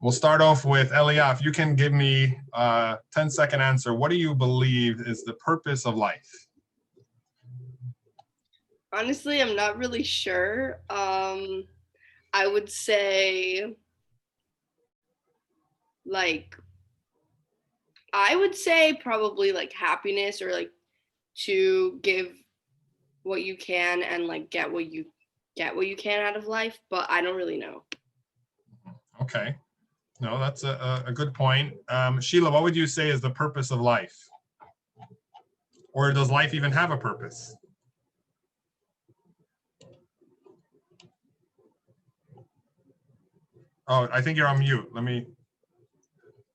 We'll start off with Elia. If you can give me a 10-second answer, what do you believe is the purpose of life? Honestly, I'm not really sure. I would say, like, probably like happiness, or like to give what you can and like get what you can out of life, but I don't really know. Okay. No, that's a good point. Sheila, what would you say is the purpose of life? Or does life even have a purpose? Oh, I think you're on mute. Let me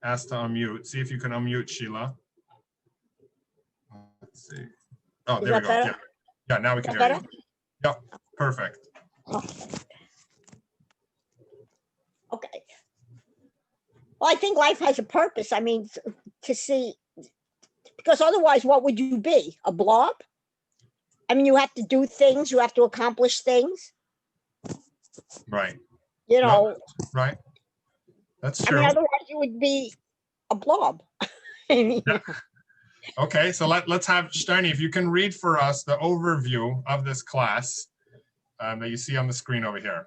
ask to unmute. See if you can unmute, Sheila. Let's see. Oh, there we go. Yeah. Yeah, now we can hear you. Yep, perfect. Okay. Well, I think life has a purpose. I mean, to see, because otherwise, what would you be? A blob? I mean, you have to do things, you have to accomplish things. Right. You know. Right. That's true. I mean, otherwise you would be a blob. Yeah. Okay, so let's have Steini, if you can read for us the overview of this class that you see on the screen over here.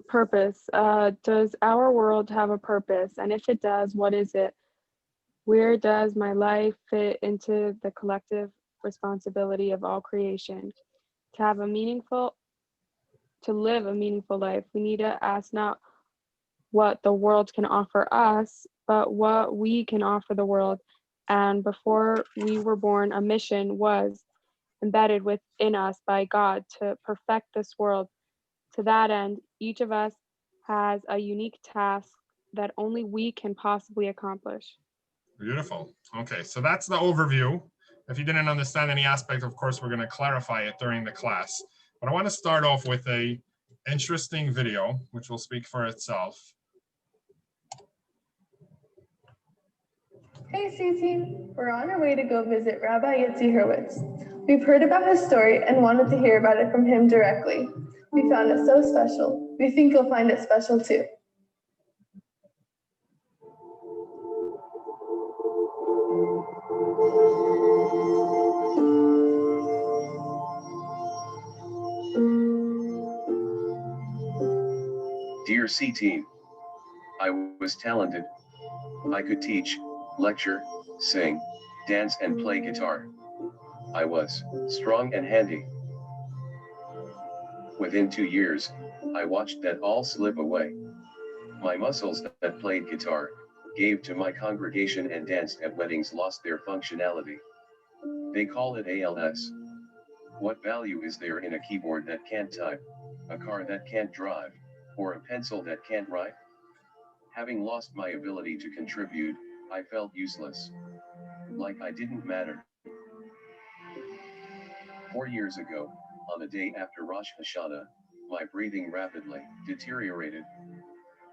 Purpose. Does our world have a purpose? And if it does, what is it? Where does my life fit into the collective responsibility of all creation? To live a meaningful life, we need to ask not what the world can offer us, but what we can offer the world. And before we were born, a mission was embedded within us by God to perfect this world. To that end, each of us has a unique task that only we can possibly accomplish. Beautiful. Okay, so that's the overview. If you didn't understand any aspect, of course, we're going to clarify it during the class. But I want to start off with a interesting video, which will speak for itself. Hey CteenU, we're on our way to go visit Rabbi Yitzi Hurwitz. We've heard about his story and wanted to hear about it from him directly. We found it so special. We think you'll find it special too. Dear CteenU, I was talented. I could teach, lecture, sing, dance and play guitar. I was strong and handy. Within 2 years, I watched that all slip away. My muscles that played guitar, gave to my congregation and danced at weddings lost their functionality. They call it ALS. What value is there in a keyboard that can't type, a car that can't drive, or a pencil that can't write? Having lost my ability to contribute, I felt useless. Like I didn't matter. 4 years ago, on the day after Rosh Hashanah, my breathing rapidly deteriorated.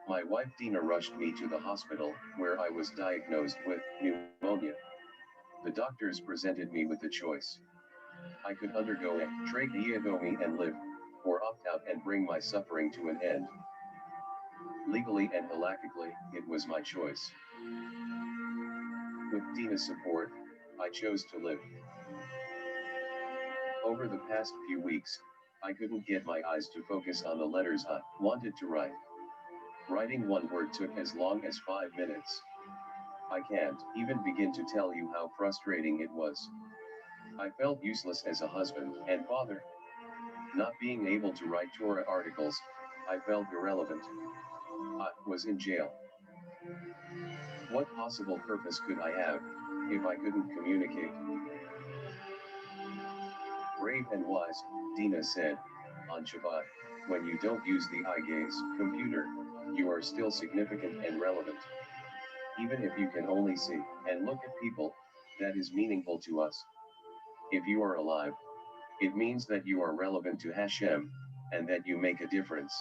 My wife Dina rushed me to the hospital, where I was diagnosed with pneumonia. The doctors presented me with the choice. I could undergo a tracheotomy and live, or opt out and bring my suffering to an end. Legally and halakhically, it was my choice. With Dina's support, I chose to live. Over the past few weeks, I couldn't get my eyes to focus on the letters I wanted to write. Writing one word took as long as 5 minutes. I can't even begin to tell you how frustrating it was. I felt useless as a husband and father. Not being able to write Torah articles, I felt irrelevant. I was in jail. What possible purpose could I have, if I couldn't communicate? Brave and wise, Dina said, on Shabbat, when you don't use the eye gaze computer, you are still significant and relevant. Even if you can only see and look at people, that is meaningful to us. If you are alive, it means that you are relevant to Hashem, and that you make a difference.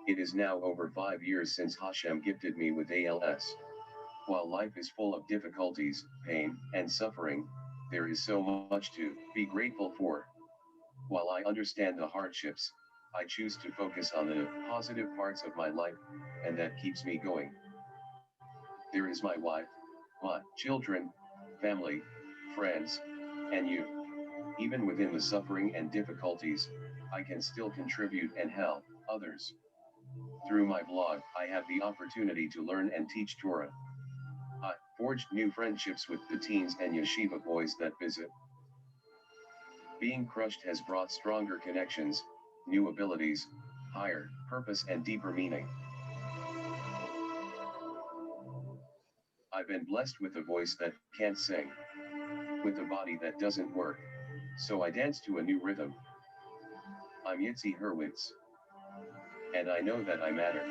It is now over 5 years since Hashem gifted me with ALS. While life is full of difficulties, pain, and suffering, there is so much to be grateful for. While I understand the hardships, I choose to focus on the positive parts of my life, and that keeps me going. There is my wife, my children, family, friends, and you. Even within the suffering and difficulties, I can still contribute and help others. Through my blog, I have the opportunity to learn and teach Torah. I forged new friendships with the teens and yeshiva boys that visit. Being crushed has brought stronger connections, new abilities, higher purpose and deeper meaning. I've been blessed with a voice that can't sing, with a body that doesn't work, so I dance to a new rhythm. I'm Yitzi Hurwitz, and I know that I matter.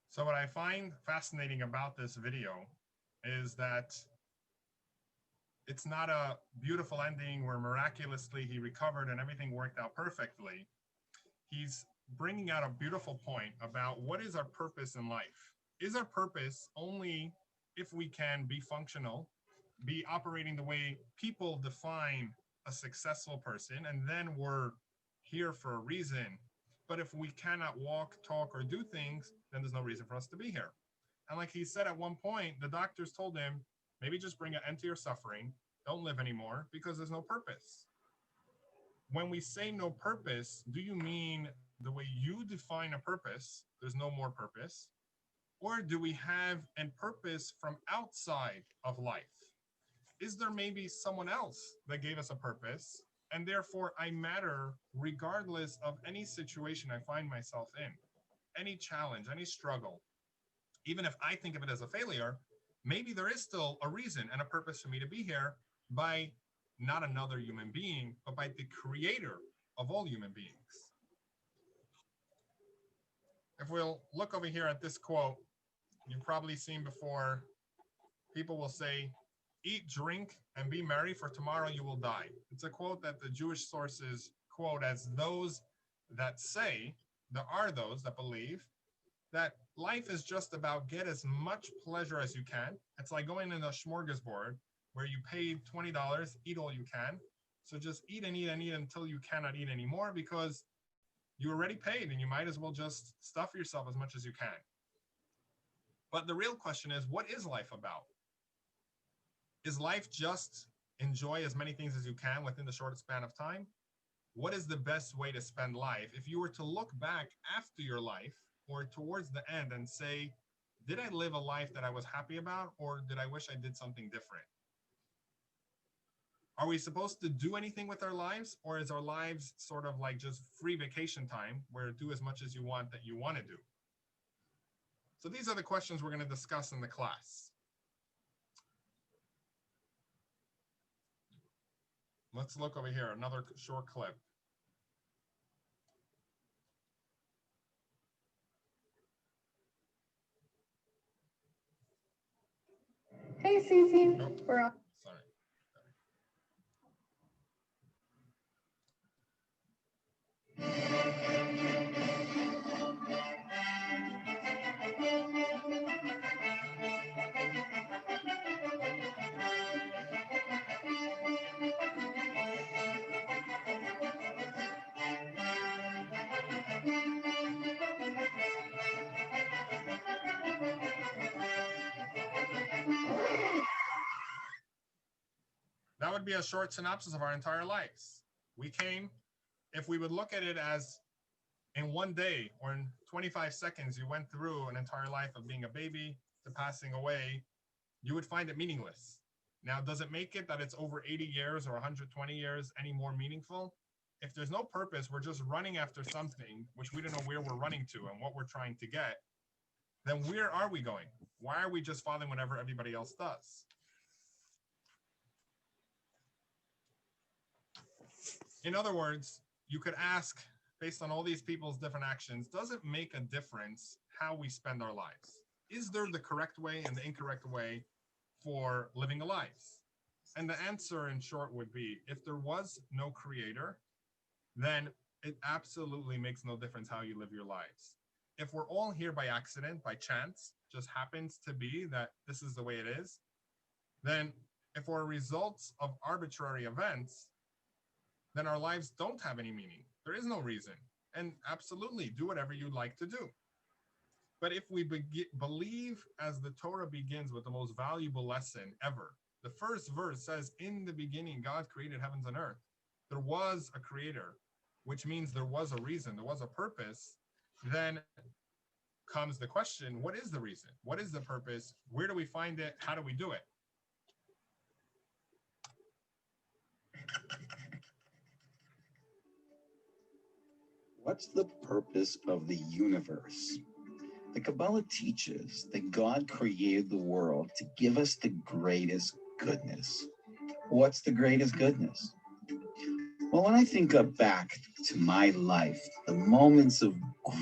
So what I find fascinating about this video is that it's not a beautiful ending where miraculously he recovered and everything worked out perfectly. He's bringing out a beautiful point about what is our purpose in life. Is our purpose only if we can be functional, be operating the way people define a successful person, and then we're here for a reason. But if we cannot walk, talk, or do things, then there's no reason for us to be here. And like he said at one point, the doctors told him, maybe just bring an end to your suffering, don't live anymore because there's no purpose. When we say no purpose, do you mean the way you define a purpose, there's no more purpose? Or do we have a purpose from outside of life? Is there maybe someone else that gave us a purpose, and therefore I matter regardless of any situation I find myself in, any challenge, any struggle? Even if I think of it as a failure, maybe there is still a reason and a purpose for me to be here by not another human being, but by the creator of all human beings. If we'll look over here at this quote, you've probably seen before, people will say, eat, drink, and be merry, for tomorrow you will die. It's a quote that the Jewish sources quote as those that say, there are those that believe that life is just about get as much pleasure as you can. It's like going in a smorgasbord where you paid $20, eat all you can. So just eat and eat and eat until you cannot eat anymore because you already paid and you might as well just stuff yourself as much as you can. But the real question is, what is life about? Is life just enjoy as many things as you can within the shortest span of time? What is the best way to spend life? If you were to look back after your life or towards the end and say, did I live a life that I was happy about, or did I wish I did something different? Are we supposed to do anything with our lives, or is our lives sort of like just free vacation time where do as much as you want that you want to do? So these are the questions we're going to discuss in the class. Let's look over here, another short clip. Hey, Cece. Nope. We're on. Sorry. That would be a short synopsis of our entire lives. We came, if we would look at it as in one day or in 25 seconds, you went through an entire life of being a baby to passing away, you would find it meaningless. Now, does it make it that it's over 80 years or 120 years any more meaningful? If there's no purpose, we're just running after something which we don't know where we're running to and what we're trying to get, then where are we going? Why are we just following whatever everybody else does? In other words, you could ask, based on all these people's different actions, does it make a difference how we spend our lives? Is there the correct way and the incorrect way for living our lives? And the answer in short would be, if there was no creator, then it absolutely makes no difference how you live your lives. If we're all here by accident, by chance, just happens to be that this is the way it is, then if we're results of arbitrary events, then our lives don't have any meaning. There is no reason. And absolutely, do whatever you'd like to do. But if we believe, as the Torah begins with the most valuable lesson ever, the first verse says, in the beginning, God created heavens and earth. There was a creator, which means there was a reason, there was a purpose. Then comes the question, what is the reason? What is the purpose? Where do we find it? How do we do it? What's the purpose of the universe? The Kabbalah teaches that God created the world to give us the greatest goodness. What's the greatest goodness? Well, when I think back to my life, the moments of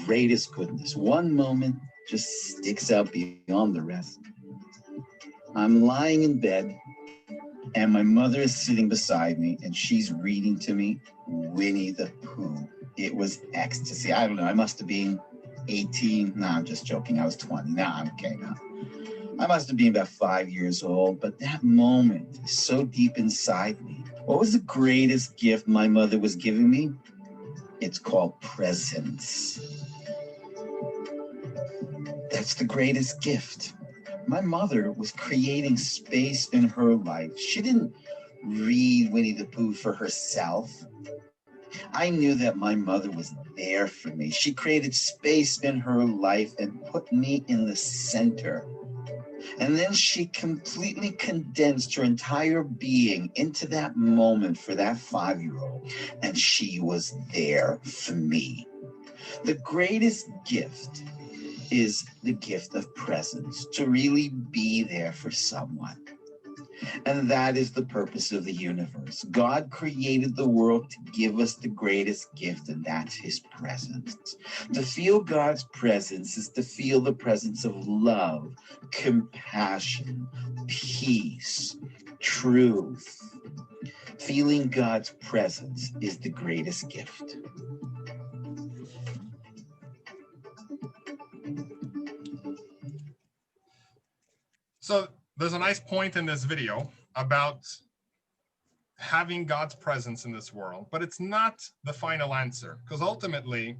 greatest goodness, one moment just sticks out beyond the rest. I'm lying in bed and my mother is sitting beside me and she's reading to me Winnie the Pooh. It was ecstasy. I don't know, I must have been 18. No, I'm just joking. I was 20. No, I'm okay now. I must have been about 5 years old, but that moment is so deep inside me. What was the greatest gift my mother was giving me? It's called presence. That's the greatest gift. My mother was creating space in her life. She didn't read Winnie the Pooh for herself. I knew that my mother was there for me. She created space in her life and put me in the center. And then she completely condensed her entire being into that moment for that 5-year-old. And she was there for me. The greatest gift is the gift of presence, to really be there for someone. And that is the purpose of the universe. God created the world to give us the greatest gift, and that's his presence. To feel God's presence is to feel the presence of love, compassion, peace, truth. Feeling God's presence is the greatest gift. So there's a nice point in this video about having God's presence in this world, but it's not the final answer, because ultimately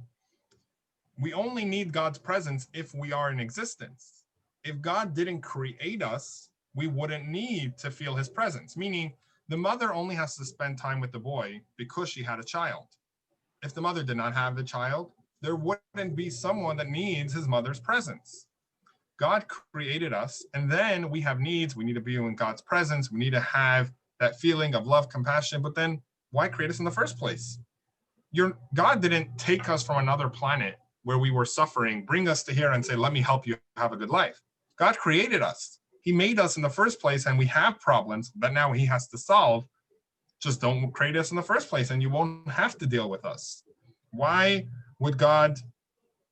we only need God's presence if we are in existence. If God didn't create us, we wouldn't need to feel his presence, meaning the mother only has to spend time with the boy because she had a child. If the mother did not have the child, there wouldn't be someone that needs his mother's presence. God created us, and then we have needs. We need to be in God's presence. We need to have that feeling of love, compassion, but then why create us in the first place? God didn't take us from another planet where we were suffering, bring us to here and say, let me help you have a good life. God created us. He made us in the first place, and we have problems that now he has to solve. Just don't create us in the first place, and you won't have to deal with us. Why would God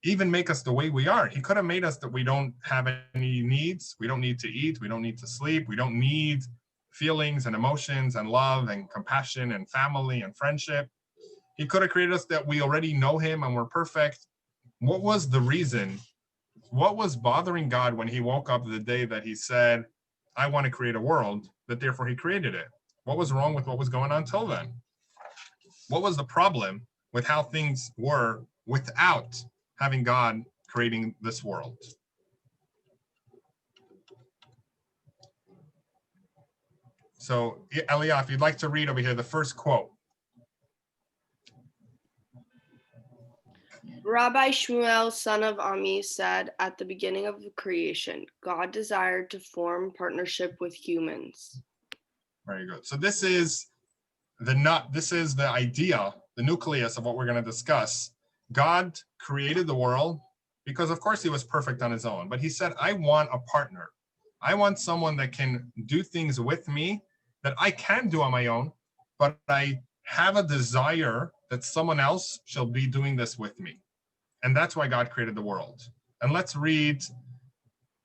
even make us the way we are? He could have made us that we don't have any needs. We don't need to eat. We don't need to sleep. We don't need feelings and emotions and love and compassion and family and friendship. He could have created us that we already know him and we're perfect. What was the reason? What was bothering God when he woke up the day that he said, I want to create a world, that therefore he created it? What was wrong with what was going on till then? What was the problem with how things were without having God creating this world? So, Elia, if you'd like to read over here the first quote. Rabbi Shmuel, son of Ami, said, at the beginning of the creation, God desired to form partnership with humans. Very good. So this is the idea, the nucleus of what we're going to discuss. God created the world because, of course, he was perfect on his own. But he said, I want a partner. I want someone that can do things with me that I can do on my own, but I have a desire that someone else shall be doing this with me. And that's why God created the world. And let's read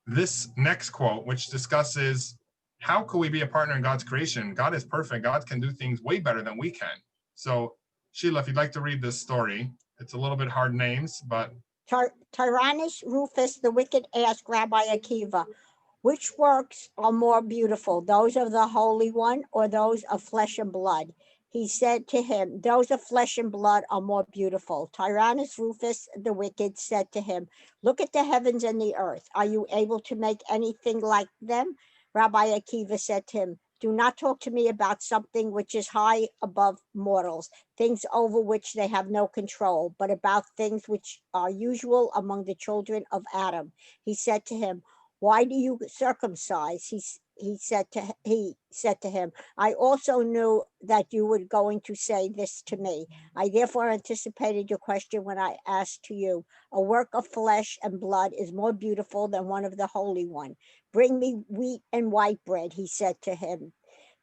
this next quote, which discusses how could we be a partner in God's creation? God is perfect. God can do things way better than we can. So Sheila, if you'd like to read this story, it's a little bit hard names, but Tyrannus Rufus the wicked asked Rabbi Akiva, which works are more beautiful, those of the Holy One or those of flesh and blood? He said to him, those of flesh and blood are more beautiful. Tyrannus Rufus the wicked said to him, look at the heavens and the earth. Are you able to make anything like them? Rabbi Akiva said to him, do not talk to me about something which is high above mortals, things over which they have no control, but about things which are usual among the children of Adam. He said to him, why do you circumcise? He said to him, I also knew that you were going to say this to me. I therefore anticipated your question when I asked to you. A work of flesh and blood is more beautiful than one of the Holy One. Bring me wheat and white bread, he said to him.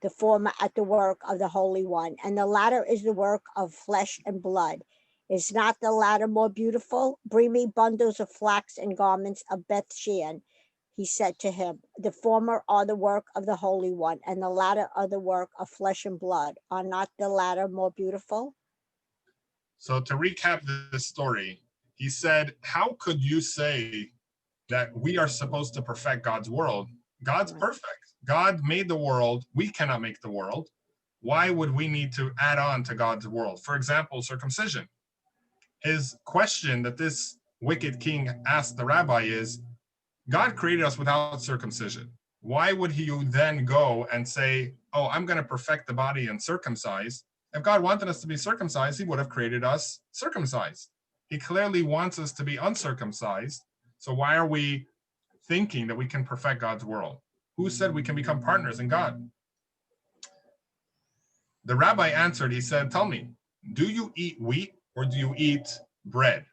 The former at the work of the Holy One, and the latter is the work of flesh and blood. Is not the latter more beautiful? Bring me bundles of flax and garments of Bethshean. He said to him, the former are the work of the Holy One, and the latter are the work of flesh and blood. Are not the latter more beautiful? so to recap this story, he said, how could you say that we are supposed to perfect God's world? God's perfect. God made the world. We cannot make the world. Why would we need to add on to God's world? For example, circumcision. His question that this wicked king asked the rabbi is, God created us without circumcision. Why would he then go and say, oh, I'm going to perfect the body and circumcise? If God wanted us to be circumcised, he would have created us circumcised. He clearly wants us to be uncircumcised. So why are we thinking that we can perfect God's world? Who said we can become partners in God? The rabbi answered, he said, tell me, do you eat wheat or do you eat bread?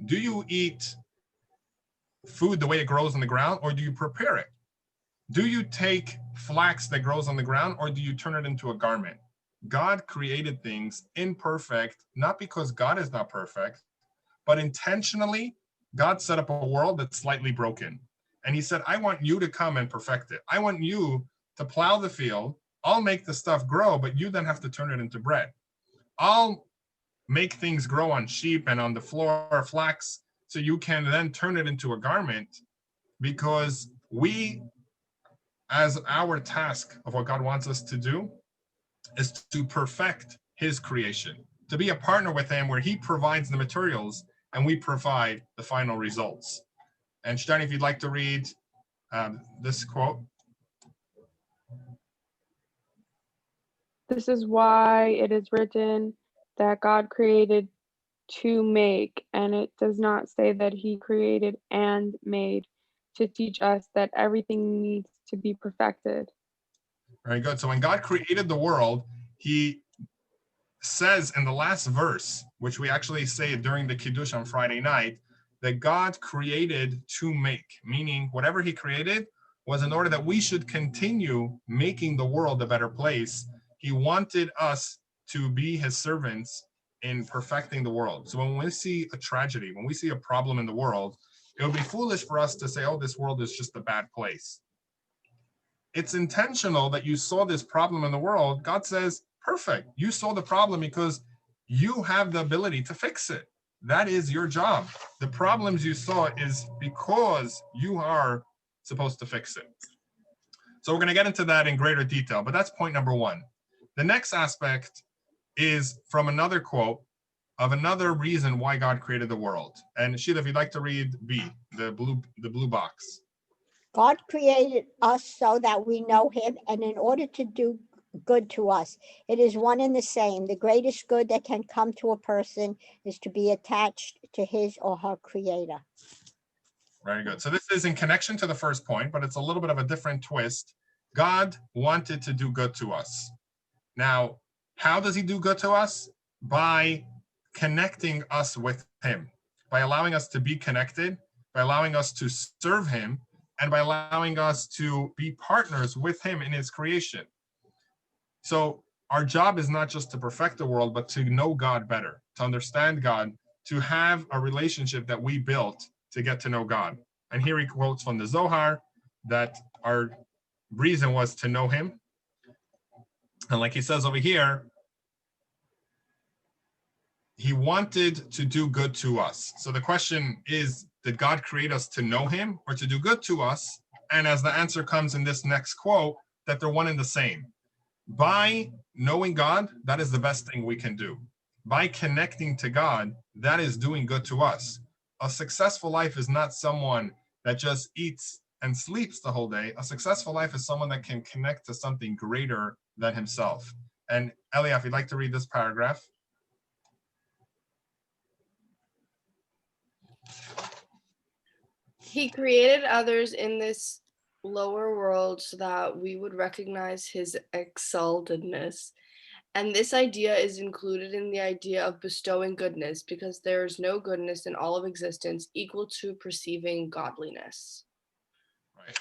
Do you eat food the way it grows on the ground, or do you prepare it? Do you take flax that grows on the ground, or do you turn it into a garment? God created things imperfect, not because God is not perfect, but intentionally, God set up a world that's slightly broken. And he said, I want you to come and perfect it. I want you to plow the field. I'll make the stuff grow, but you then have to turn it into bread. I'll make things grow on sheep and on the floor, flax, so you can then turn it into a garment, because we, as our task of what God wants us to do, is to perfect his creation, to be a partner with him where he provides the materials and we provide the final results. And Stein, if you'd like to read this quote. This is why it is written that God created to make, and it does not say that he created and made, to teach us that everything needs to be perfected. Very good. So when God created the world, he says in the last verse, which we actually say during the Kiddush on Friday night, that God created to make, meaning whatever he created was in order that we should continue making the world a better place. He wanted us to be his servants in perfecting the world. So when we see a tragedy, when we see a problem in the world, it would be foolish for us to say, oh, this world is just a bad place. It's intentional that you saw this problem in the world. God says, perfect. You saw the problem because you have the ability to fix it. That is your job. The problems you saw is because you are supposed to fix it. So we're going to get into that in greater detail, but that's point number one. The next aspect is from another quote of another reason why God created the world. And Sheila, if you'd like to read B, the blue box. God created us so that we know him, and in order to do good to us. It is one and the same. The greatest good that can come to a person is to be attached to his or her creator. Very good. So this is in connection to the first point, but it's a little bit of a different twist. God wanted to do good to us. Now, how does he do good to us? By connecting us with him, by allowing us to be connected, by allowing us to serve him, and by allowing us to be partners with him in his creation. So our job is not just to perfect the world, but to know God better, to understand God, to have a relationship that we built to get to know God. And here he quotes from the Zohar that our reason was to know him. And like he says over here, he wanted to do good to us. So the question is, did God create us to know him or to do good to us? And as the answer comes in this next quote, that they're one and the same. By knowing God, that is the best thing we can do. By connecting to God, that is doing good to us. A successful life is not someone that just eats and sleeps the whole day. A successful life is someone that can connect to something greater than himself. And Elia, if you'd like to read this paragraph. He created others in this lower world so that we would recognize his exaltedness. And this idea is included in the idea of bestowing goodness, because there is no goodness in all of existence equal to perceiving godliness. Right.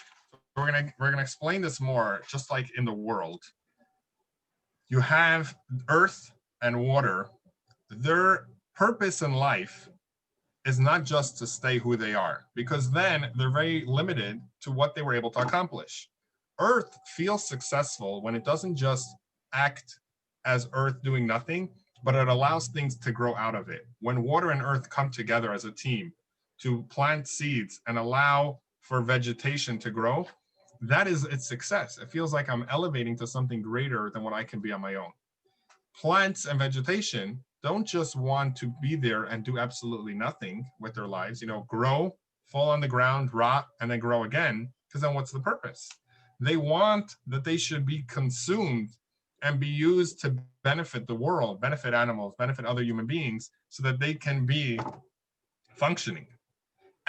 We're gonna explain this more, just like in the world. You have earth and water. Their purpose in life is not just to stay who they are, because then they're very limited to what they were able to accomplish. Earth feels successful when it doesn't just act as earth doing nothing, but it allows things to grow out of it. When water and earth come together as a team to plant seeds and allow for vegetation to grow, that is its success. It feels like I'm elevating to something greater than what I can be on my own. Plants and vegetation don't just want to be there and do absolutely nothing with their lives, grow, fall on the ground, rot, and then grow again, because then what's the purpose? They want that they should be consumed and be used to benefit the world, benefit animals, benefit other human beings, so that they can be functioning.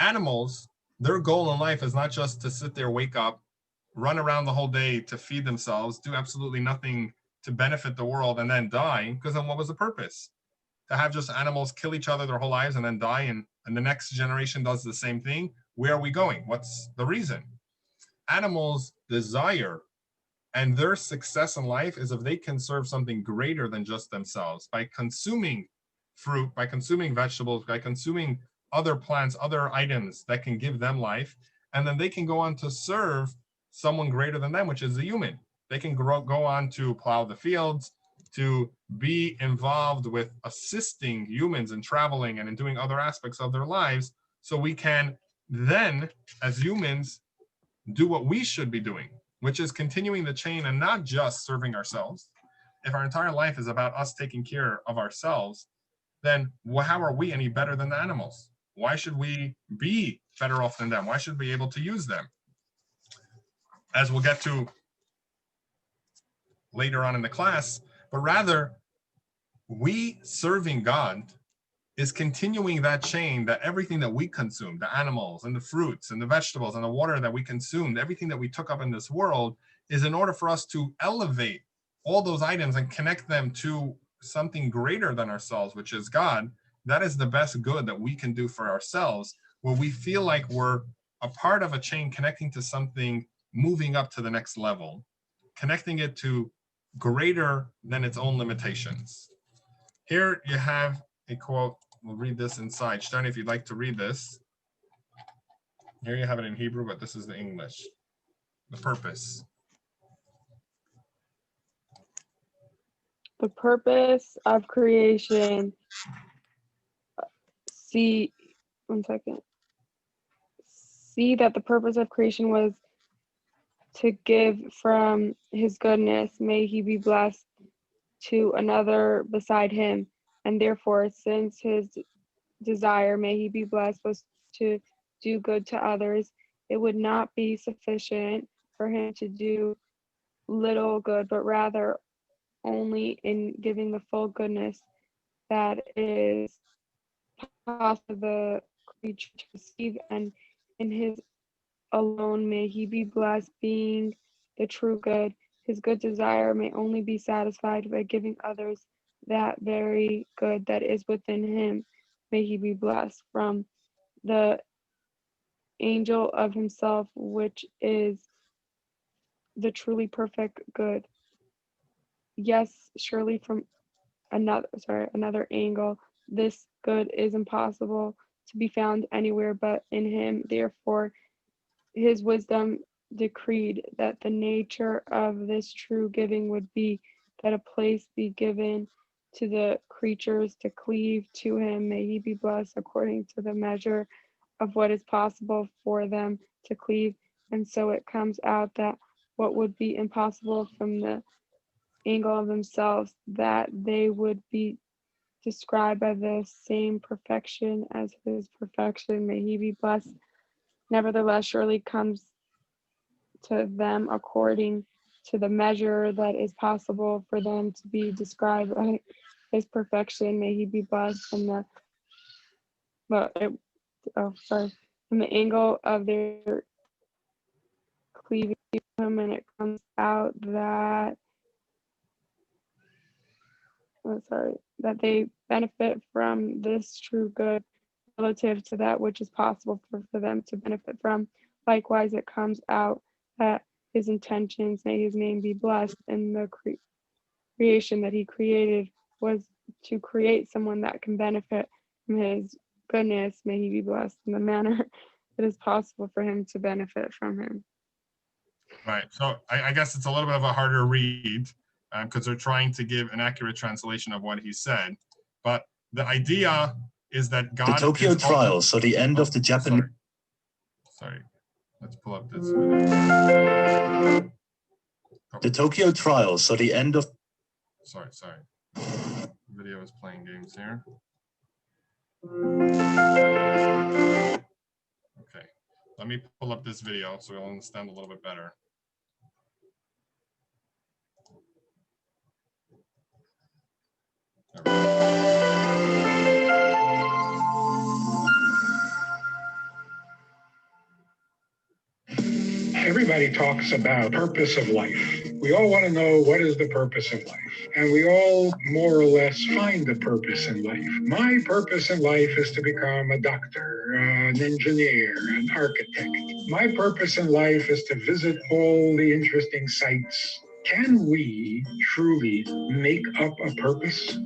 Animals, their goal in life is not just to sit there, wake up, run around the whole day to feed themselves, do absolutely nothing to benefit the world, and then die, because then what was the purpose? To have just animals kill each other their whole lives and then die, and the next generation does the same thing? Where are we going? What's the reason? Animals desire, and their success in life is if they can serve something greater than just themselves by consuming fruit, by consuming vegetables, by consuming other plants, other items that can give them life, and then they can go on to serve someone greater than them, which is the human. They can go on to plow the fields, to be involved with assisting humans in traveling and in doing other aspects of their lives, so we can then, as humans, do what we should be doing, which is continuing the chain and not just serving ourselves. If our entire life is about us taking care of ourselves, then how are we any better than the animals? Why should we be better off than them? Why should we be able to use them? As we'll get to later on in the class, but rather, we serving God is continuing that chain, that everything that we consume, the animals and the fruits and the vegetables and the water that we consumed, everything that we took up in this world, is in order for us to elevate all those items and connect them to something greater than ourselves, which is God. That is the best good that we can do for ourselves, where we feel like we're a part of a chain connecting to something moving up to the next level, connecting it to greater than its own limitations. Here you have a quote. We'll read this inside. Stein, if you'd like to read this. Here you have it in Hebrew, but this is the English. The purpose. The purpose of creation. See that the purpose of creation was to give from his goodness. May he be blessed to another beside him. And therefore, since his desire, may he be blessed, was to do good to others, it would not be sufficient for him to do little good, but rather only in giving the full goodness that is possible the creature to receive, and in his alone may he be blessed, being the true good. His good desire may only be satisfied by giving others that very good that is within him. May he be blessed from the angel of himself, which is the truly perfect good. Yes, surely from another angle, this good is impossible to be found anywhere but in him. Therefore, his wisdom decreed that the nature of this true giving would be that a place be given to the creatures to cleave to him. May he be blessed according to the measure of what is possible for them to cleave. And so it comes out that what would be impossible from the angle of themselves, that they would be described by the same perfection as his perfection. May he be blessed. Nevertheless, surely comes to them according to the measure that is possible for them to be described by his perfection. May he be blessed from the from the angle of their cleaving to him, and it comes out that that they benefit from this true good relative to that which is possible for them to benefit from. Likewise, it comes out that his intentions, may his name be blessed, in the creation that he created was to create someone that can benefit from his goodness. May he be blessed in the manner that is possible for him to benefit from him. Right. So I guess it's a little bit of a harder read because they're trying to give an accurate translation of what he said. But the idea is that God. The Tokyo trials, so the end of the Japanese. Sorry. Let's pull up this video. The Tokyo trials, so the end of. Sorry. The video is playing games here. Okay. Let me pull up this video so we'll understand a little bit better. Everybody talks about purpose of life. We all want to know what is the purpose of life. And we all more or less find the purpose in life. My purpose in life is to become a doctor, an engineer, an architect. My purpose in life is to visit all the interesting sites. Can we truly make up a purpose?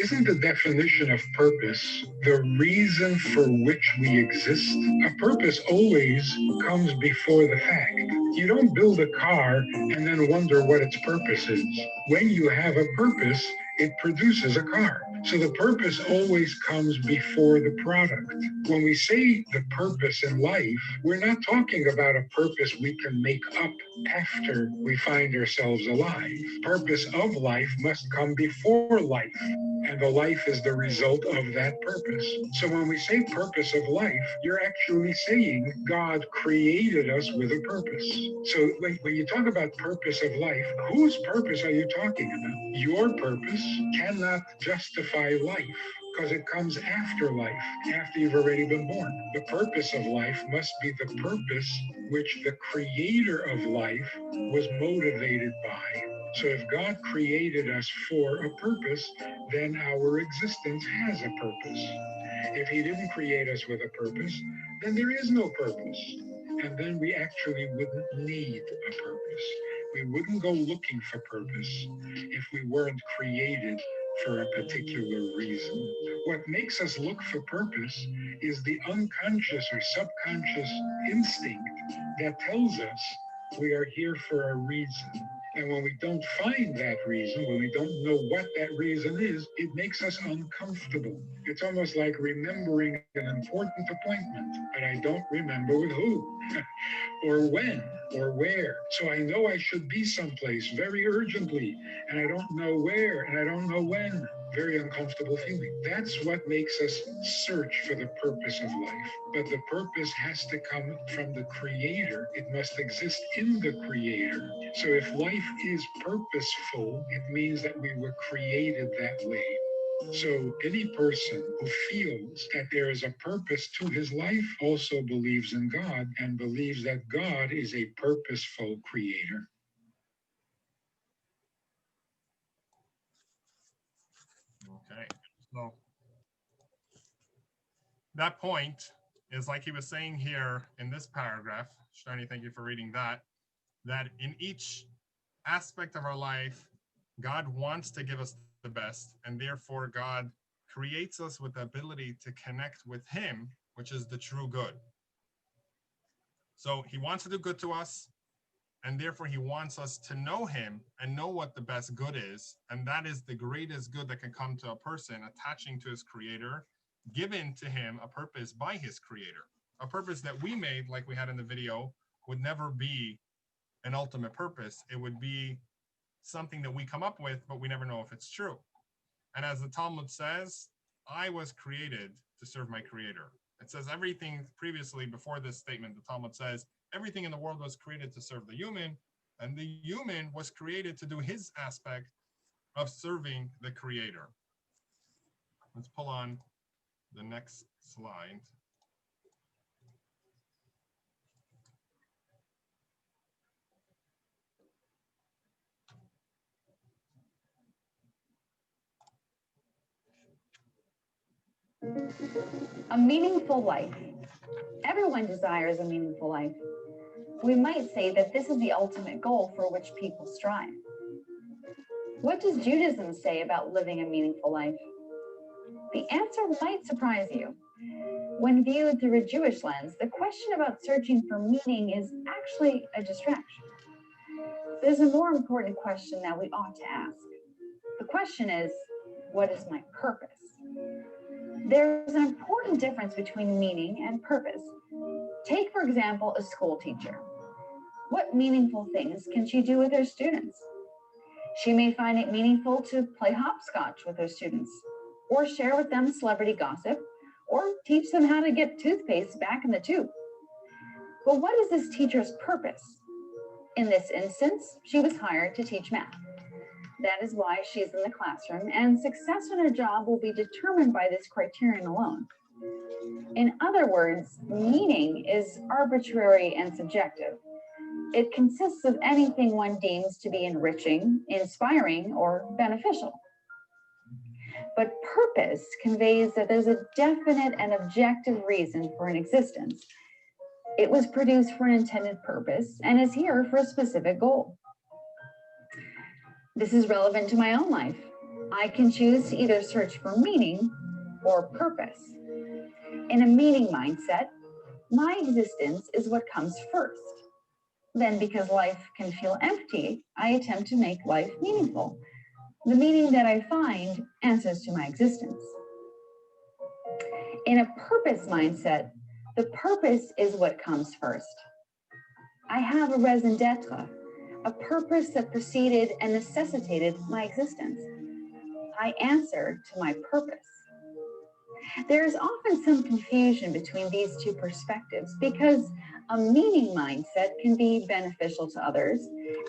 Isn't the definition of purpose the reason for which we exist? A purpose always comes before the fact. You don't build a car and then wonder what its purpose is. When you have a purpose, it produces a car. So the purpose always comes before the product. When we say the purpose in life, we're not talking about a purpose we can make up after we find ourselves alive. Purpose of life must come before life, and the life is the result of that purpose. So when we say purpose of life, you're actually saying God created us with a purpose. So when you talk about purpose of life, whose purpose are you talking about? Your purpose cannot justify life, because it comes after life, after you've already been born. The purpose of life must be the purpose which the creator of life was motivated by. So if God created us for a purpose, then our existence has a purpose. If he didn't create us with a purpose, then there is no purpose. And then we actually wouldn't need a purpose. We wouldn't go looking for purpose if we weren't created for a particular reason. What makes us look for purpose is the unconscious or subconscious instinct that tells us we are here for a reason. And when we don't find that reason, when we don't know what that reason is, it makes us uncomfortable. It's almost like remembering an important appointment, but I don't remember with who, or when, or where. So I know I should be someplace very urgently, and I don't know where, and I don't know when. Very uncomfortable feeling. That's what makes us search for the purpose of life. But the purpose has to come from the Creator. It must exist in the Creator. So if life is purposeful, it means that we were created that way. So any person who feels that there is a purpose to his life also believes in God and believes that God is a purposeful creator. Okay, so that point is like he was saying here in this paragraph. Shani, thank you for reading that. That in each aspect of our life, God wants to give us the best, and therefore God creates us with the ability to connect with him, which is the true good. So he wants to do good to us, and therefore he wants us to know him and know what the best good is. And that is the greatest good that can come to a person, attaching to his creator, given to him a purpose by his creator. A purpose that we made, like we had in the video, would never be an ultimate purpose. It would be something that we come up with, but we never know if it's true. And as the Talmud says, I was created to serve my creator. It says everything previously, before this statement, the Talmud says, everything in the world was created to serve the human, and the human was created to do his aspect of serving the creator. Let's pull on the next slide. A meaningful life. Everyone desires a meaningful life. We might say that this is the ultimate goal for which people strive. What does Judaism say about living a meaningful life? The answer might surprise you. When viewed through a Jewish lens, the question about searching for meaning is actually a distraction. There's a more important question that we ought to ask. The question is, what is my purpose? There's an important difference between meaning and purpose. Take, for example, a school teacher. What meaningful things can she do with her students? She may find it meaningful to play hopscotch with her students, or share with them celebrity gossip, or teach them how to get toothpaste back in the tube. But what is this teacher's purpose? In this instance, she was hired to teach math. That is why she's in the classroom, and success in her job will be determined by this criterion alone. In other words, meaning is arbitrary and subjective. It consists of anything one deems to be enriching, inspiring, or beneficial. But purpose conveys that there's a definite and objective reason for an existence. It was produced for an intended purpose and is here for a specific goal. This is relevant to my own life. I can choose to either search for meaning or purpose. In a meaning mindset, my existence is what comes first. Then, because life can feel empty, I attempt to make life meaningful. The meaning that I find answers to my existence. In a purpose mindset, the purpose is what comes first. I have a raison d'etre, a purpose that preceded and necessitated my existence. I answer to my purpose. There is often some confusion between these two perspectives because a meaning mindset can be beneficial to others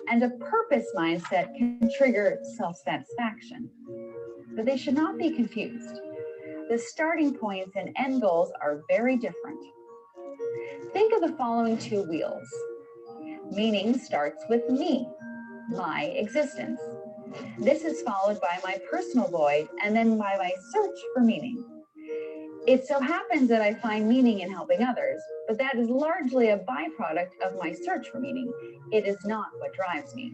and a purpose mindset can trigger self-satisfaction. But they should not be confused. The starting points and end goals are very different. Think of the following two wheels. Meaning starts with me, my existence. This is followed by my personal void and then by my search for meaning. It so happens that I find meaning in helping others, but that is largely a byproduct of my search for meaning. It is not what drives me.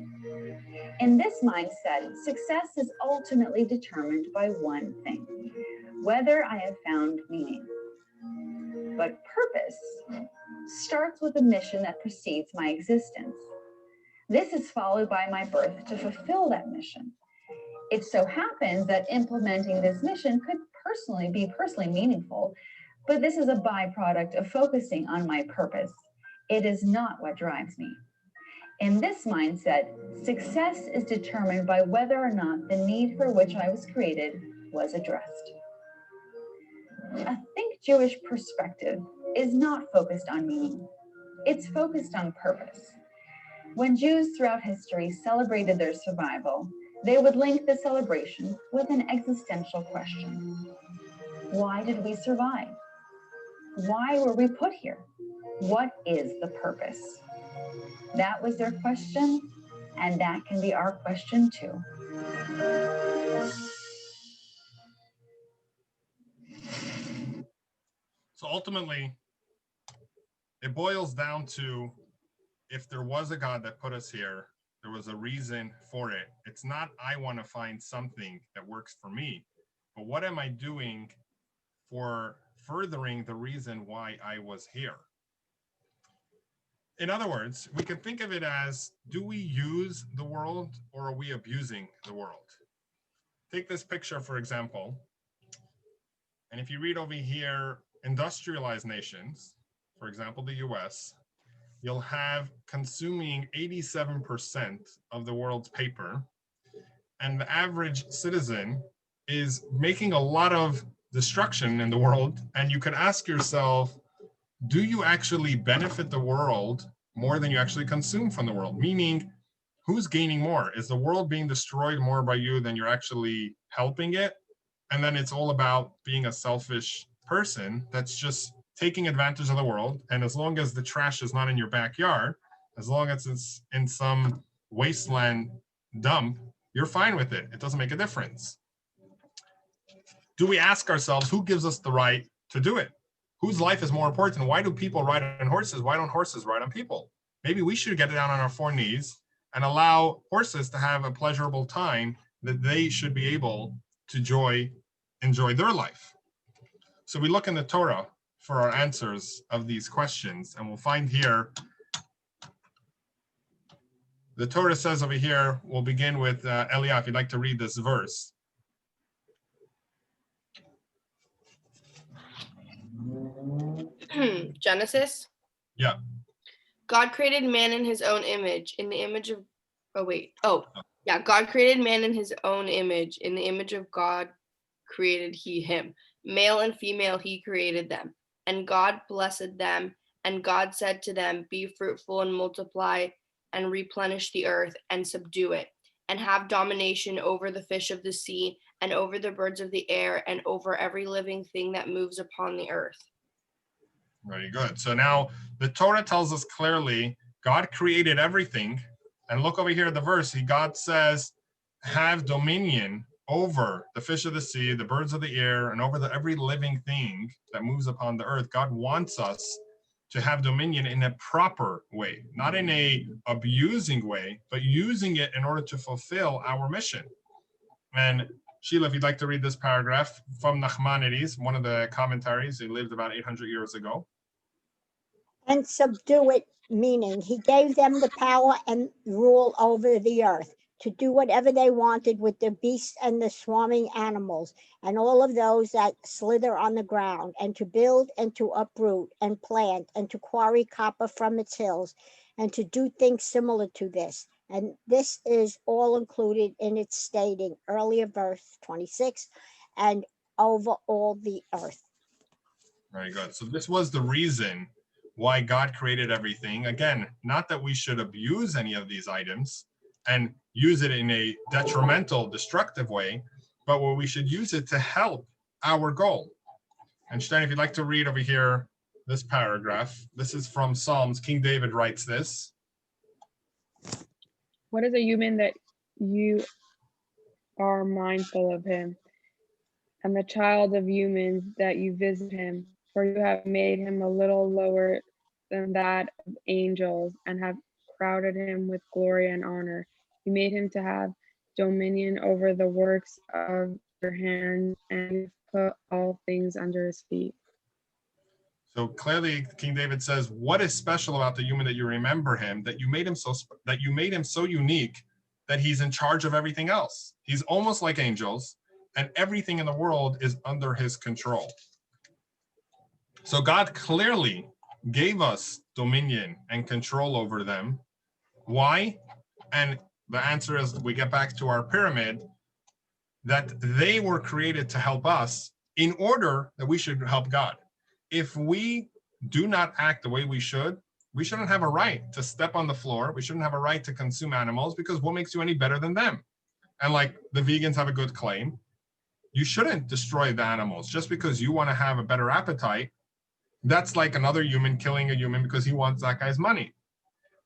In this mindset, success is ultimately determined by one thing, whether I have found meaning. But purpose starts with a mission that precedes my existence. This is followed by my birth to fulfill that mission. It so happens that implementing this mission could be personally meaningful, but this is a byproduct of focusing on my purpose. It is not what drives me. In this mindset, success is determined by whether or not the need for which I was created was addressed. A think Jewish perspective is not focused on meaning. It's focused on purpose. When Jews throughout history celebrated their survival, they would link the celebration with an existential question. Why did we survive? Why were we put here? What is the purpose? That was their question, and that can be our question too. So ultimately, it boils down to, if there was a God that put us here, there was a reason for it. It's not, I want to find something that works for me, but what am I doing for furthering the reason why I was here? In other words, we can think of it as, do we use the world or are we abusing the world? Take this picture, for example. And if you read over here, industrialized nations, for example, the US, you'll have consuming 87% of the world's paper. And the average citizen is making a lot of destruction in the world. And you could ask yourself, do you actually benefit the world more than you actually consume from the world? Meaning, who's gaining more? Is the world being destroyed more by you than you're actually helping it? And then it's all about being a selfish person that's just taking advantage of the world. And as long as the trash is not in your backyard, as long as it's in some wasteland dump, you're fine with it. It doesn't make a difference. Do we ask ourselves, who gives us the right to do it? Whose life is more important? Why do people ride on horses? Why don't horses ride on people? Maybe we should get down on our 4 knees and allow horses to have a pleasurable time that they should be able to enjoy their life. So we look in the Torah for our answers of these questions, and we'll find here, the Torah says over here, we'll begin with Eliyahu, if you'd like to read this verse. Genesis? Yeah. God created man in his own image. In the image of, God created man in his own image. In the image of God created he him. Male and female he created them. And God blessed them. And God said to them, be fruitful and multiply and replenish the earth and subdue it. And have domination over the fish of the sea and over the birds of the air and over every living thing that moves upon the earth. Very good. So now the Torah tells us clearly God created everything. And look over here at the verse. God says, have dominion over the fish of the sea, the birds of the air, and over every living thing that moves upon the earth. God wants us to have dominion in a proper way, not in a abusing way, but using it in order to fulfill our mission. And Sheila, if you'd like to read this paragraph from Nachmanides, one of the commentaries, he lived about 800 years ago. And subdue it, meaning he gave them the power and rule over the earth to do whatever they wanted with the beasts and the swarming animals and all of those that slither on the ground, and to build and to uproot and plant and to quarry copper from its hills and to do things similar to this. And this is all included in its stating earlier verse 26, and over all the earth. Very good. So this was the reason why God created everything. Again, not that we should abuse any of these items and use it in a detrimental, destructive way, but where we should use it to help our goal. And Stein, if you'd like to read over here this paragraph, this is from Psalms. King David writes this. What is a human that you are mindful of him, and the child of humans that you visit him? For you have made him a little lower than that of angels, and have crowded him with glory and honor. You made him to have dominion over the works of your hands, and you've put all things under his feet. So clearly, King David says, "What is special about the human that you remember him? That you made him so unique that he's in charge of everything else. He's almost like angels, and everything in the world is under his control." So God clearly gave us dominion and control over them. Why? And the answer is, we get back to our pyramid, that they were created to help us in order that we should help God. If we do not act the way we shouldn't have a right to step on the floor. We shouldn't have a right to consume animals, because what makes you any better than them? And like the vegans have a good claim, you shouldn't destroy the animals just because you want to have a better appetite. That's like another human killing a human because he wants that guy's money.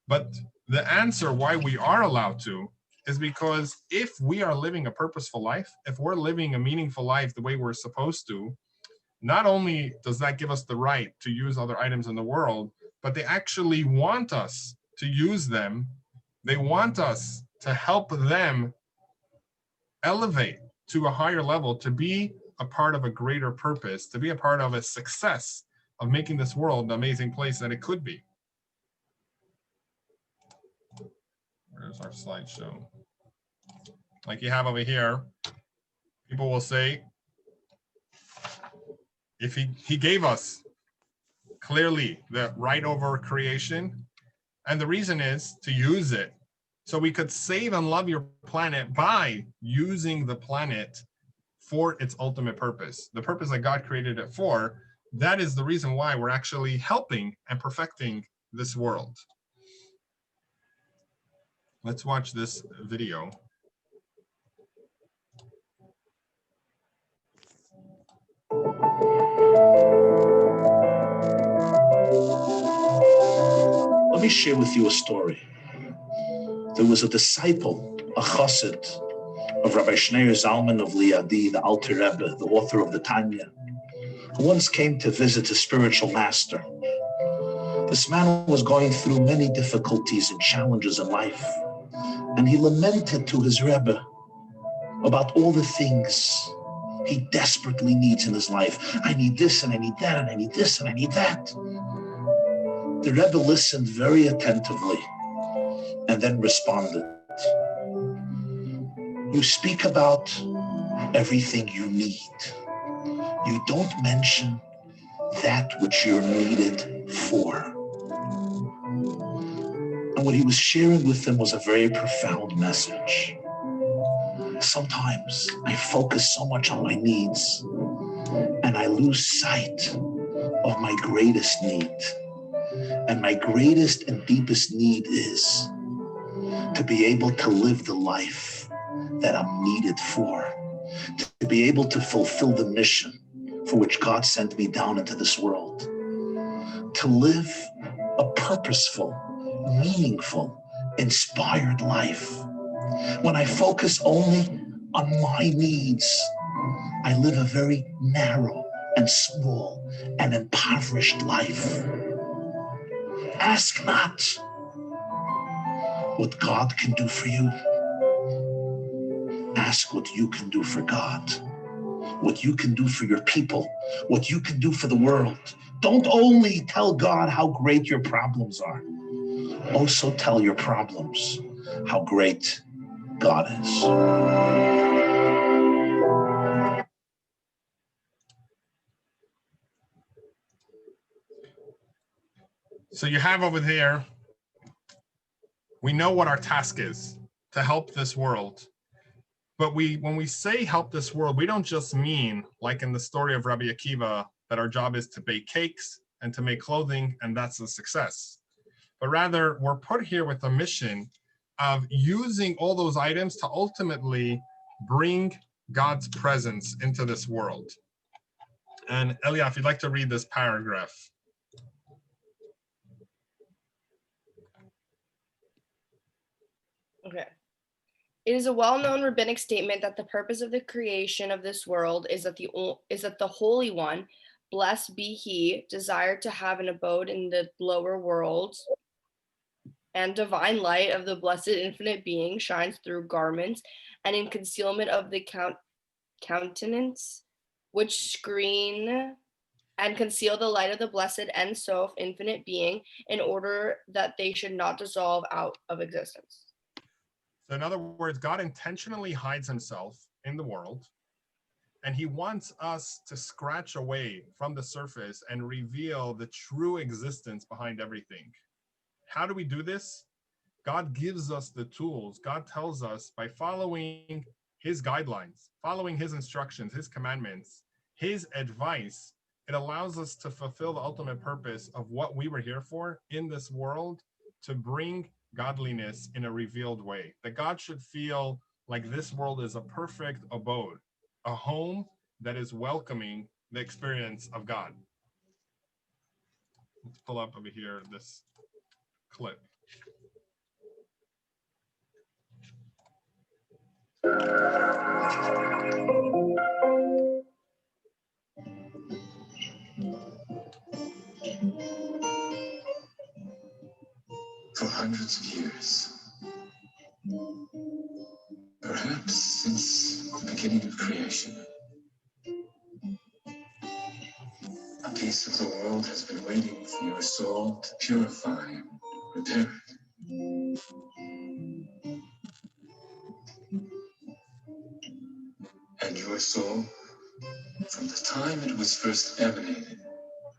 But the answer why we are allowed to is because if we are living a purposeful life, if we're living a meaningful life the way we're supposed to, not only does that give us the right to use other items in the world, but they actually want us to use them. They want us to help them elevate to a higher level, to be a part of a greater purpose, to be a part of a success of making this world the amazing place that it could be. Where's our slideshow? Like you have over here, people will say, if he gave us clearly the right over creation, and the reason is to use it. So we could save and love your planet by using the planet for its ultimate purpose. The purpose that God created it for, that is the reason why we're actually helping and perfecting this world. Let's watch this video. Let me share with you a story. There was a disciple, a chassid of Rabbi Shneur Zalman of Liadi, the Alter Rebbe, the author of the Tanya, who once came to visit his spiritual master. This man was going through many difficulties and challenges in life, and he lamented to his Rebbe about all the things he desperately needs in his life. I need this, and I need that, and I need this, and I need that. The Rebbe listened very attentively and then responded. You speak about everything you need. You don't mention that which you're needed for. And what he was sharing with them was a very profound message. Sometimes I focus so much on my needs and I lose sight of my greatest need. And my greatest and deepest need is to be able to live the life that I'm needed for, to be able to fulfill the mission for which God sent me down into this world, to live a purposeful, meaningful, inspired life. When I focus only on my needs, I live a very narrow and small and impoverished life. Ask not what God can do for you. Ask what you can do for God, what you can do for your people, what you can do for the world. Don't only tell God how great your problems are. Also tell your problems how great God is. So you have over there, we know what our task is, to help this world. But when we say help this world, we don't just mean, like in the story of Rabbi Akiva, that our job is to bake cakes and to make clothing, and that's a success. But rather, we're put here with a mission of using all those items to ultimately bring God's presence into this world. And Elia, if you'd like to read this paragraph. Okay. It is a well-known rabbinic statement that the purpose of the creation of this world is that the Holy One, blessed be He, desired to have an abode in the lower worlds, and divine light of the blessed infinite being shines through garments and in concealment of the countenance, which screen and conceal the light of the blessed Ein Sof infinite being, in order that they should not dissolve out of existence. So in other words, God intentionally hides himself in the world, and he wants us to scratch away from the surface and reveal the true existence behind everything. How do we do this? God gives us the tools. God tells us by following his guidelines, following his instructions, his commandments, his advice, it allows us to fulfill the ultimate purpose of what we were here for in this world, to bring godliness in a revealed way. That God should feel like this world is a perfect abode, a home that is welcoming the experience of God. Let's pull up over here this clip. For hundreds of years, perhaps since the beginning of creation, a piece of the world has been waiting for your soul to purify and repair it. And your soul, from the time it was first emanated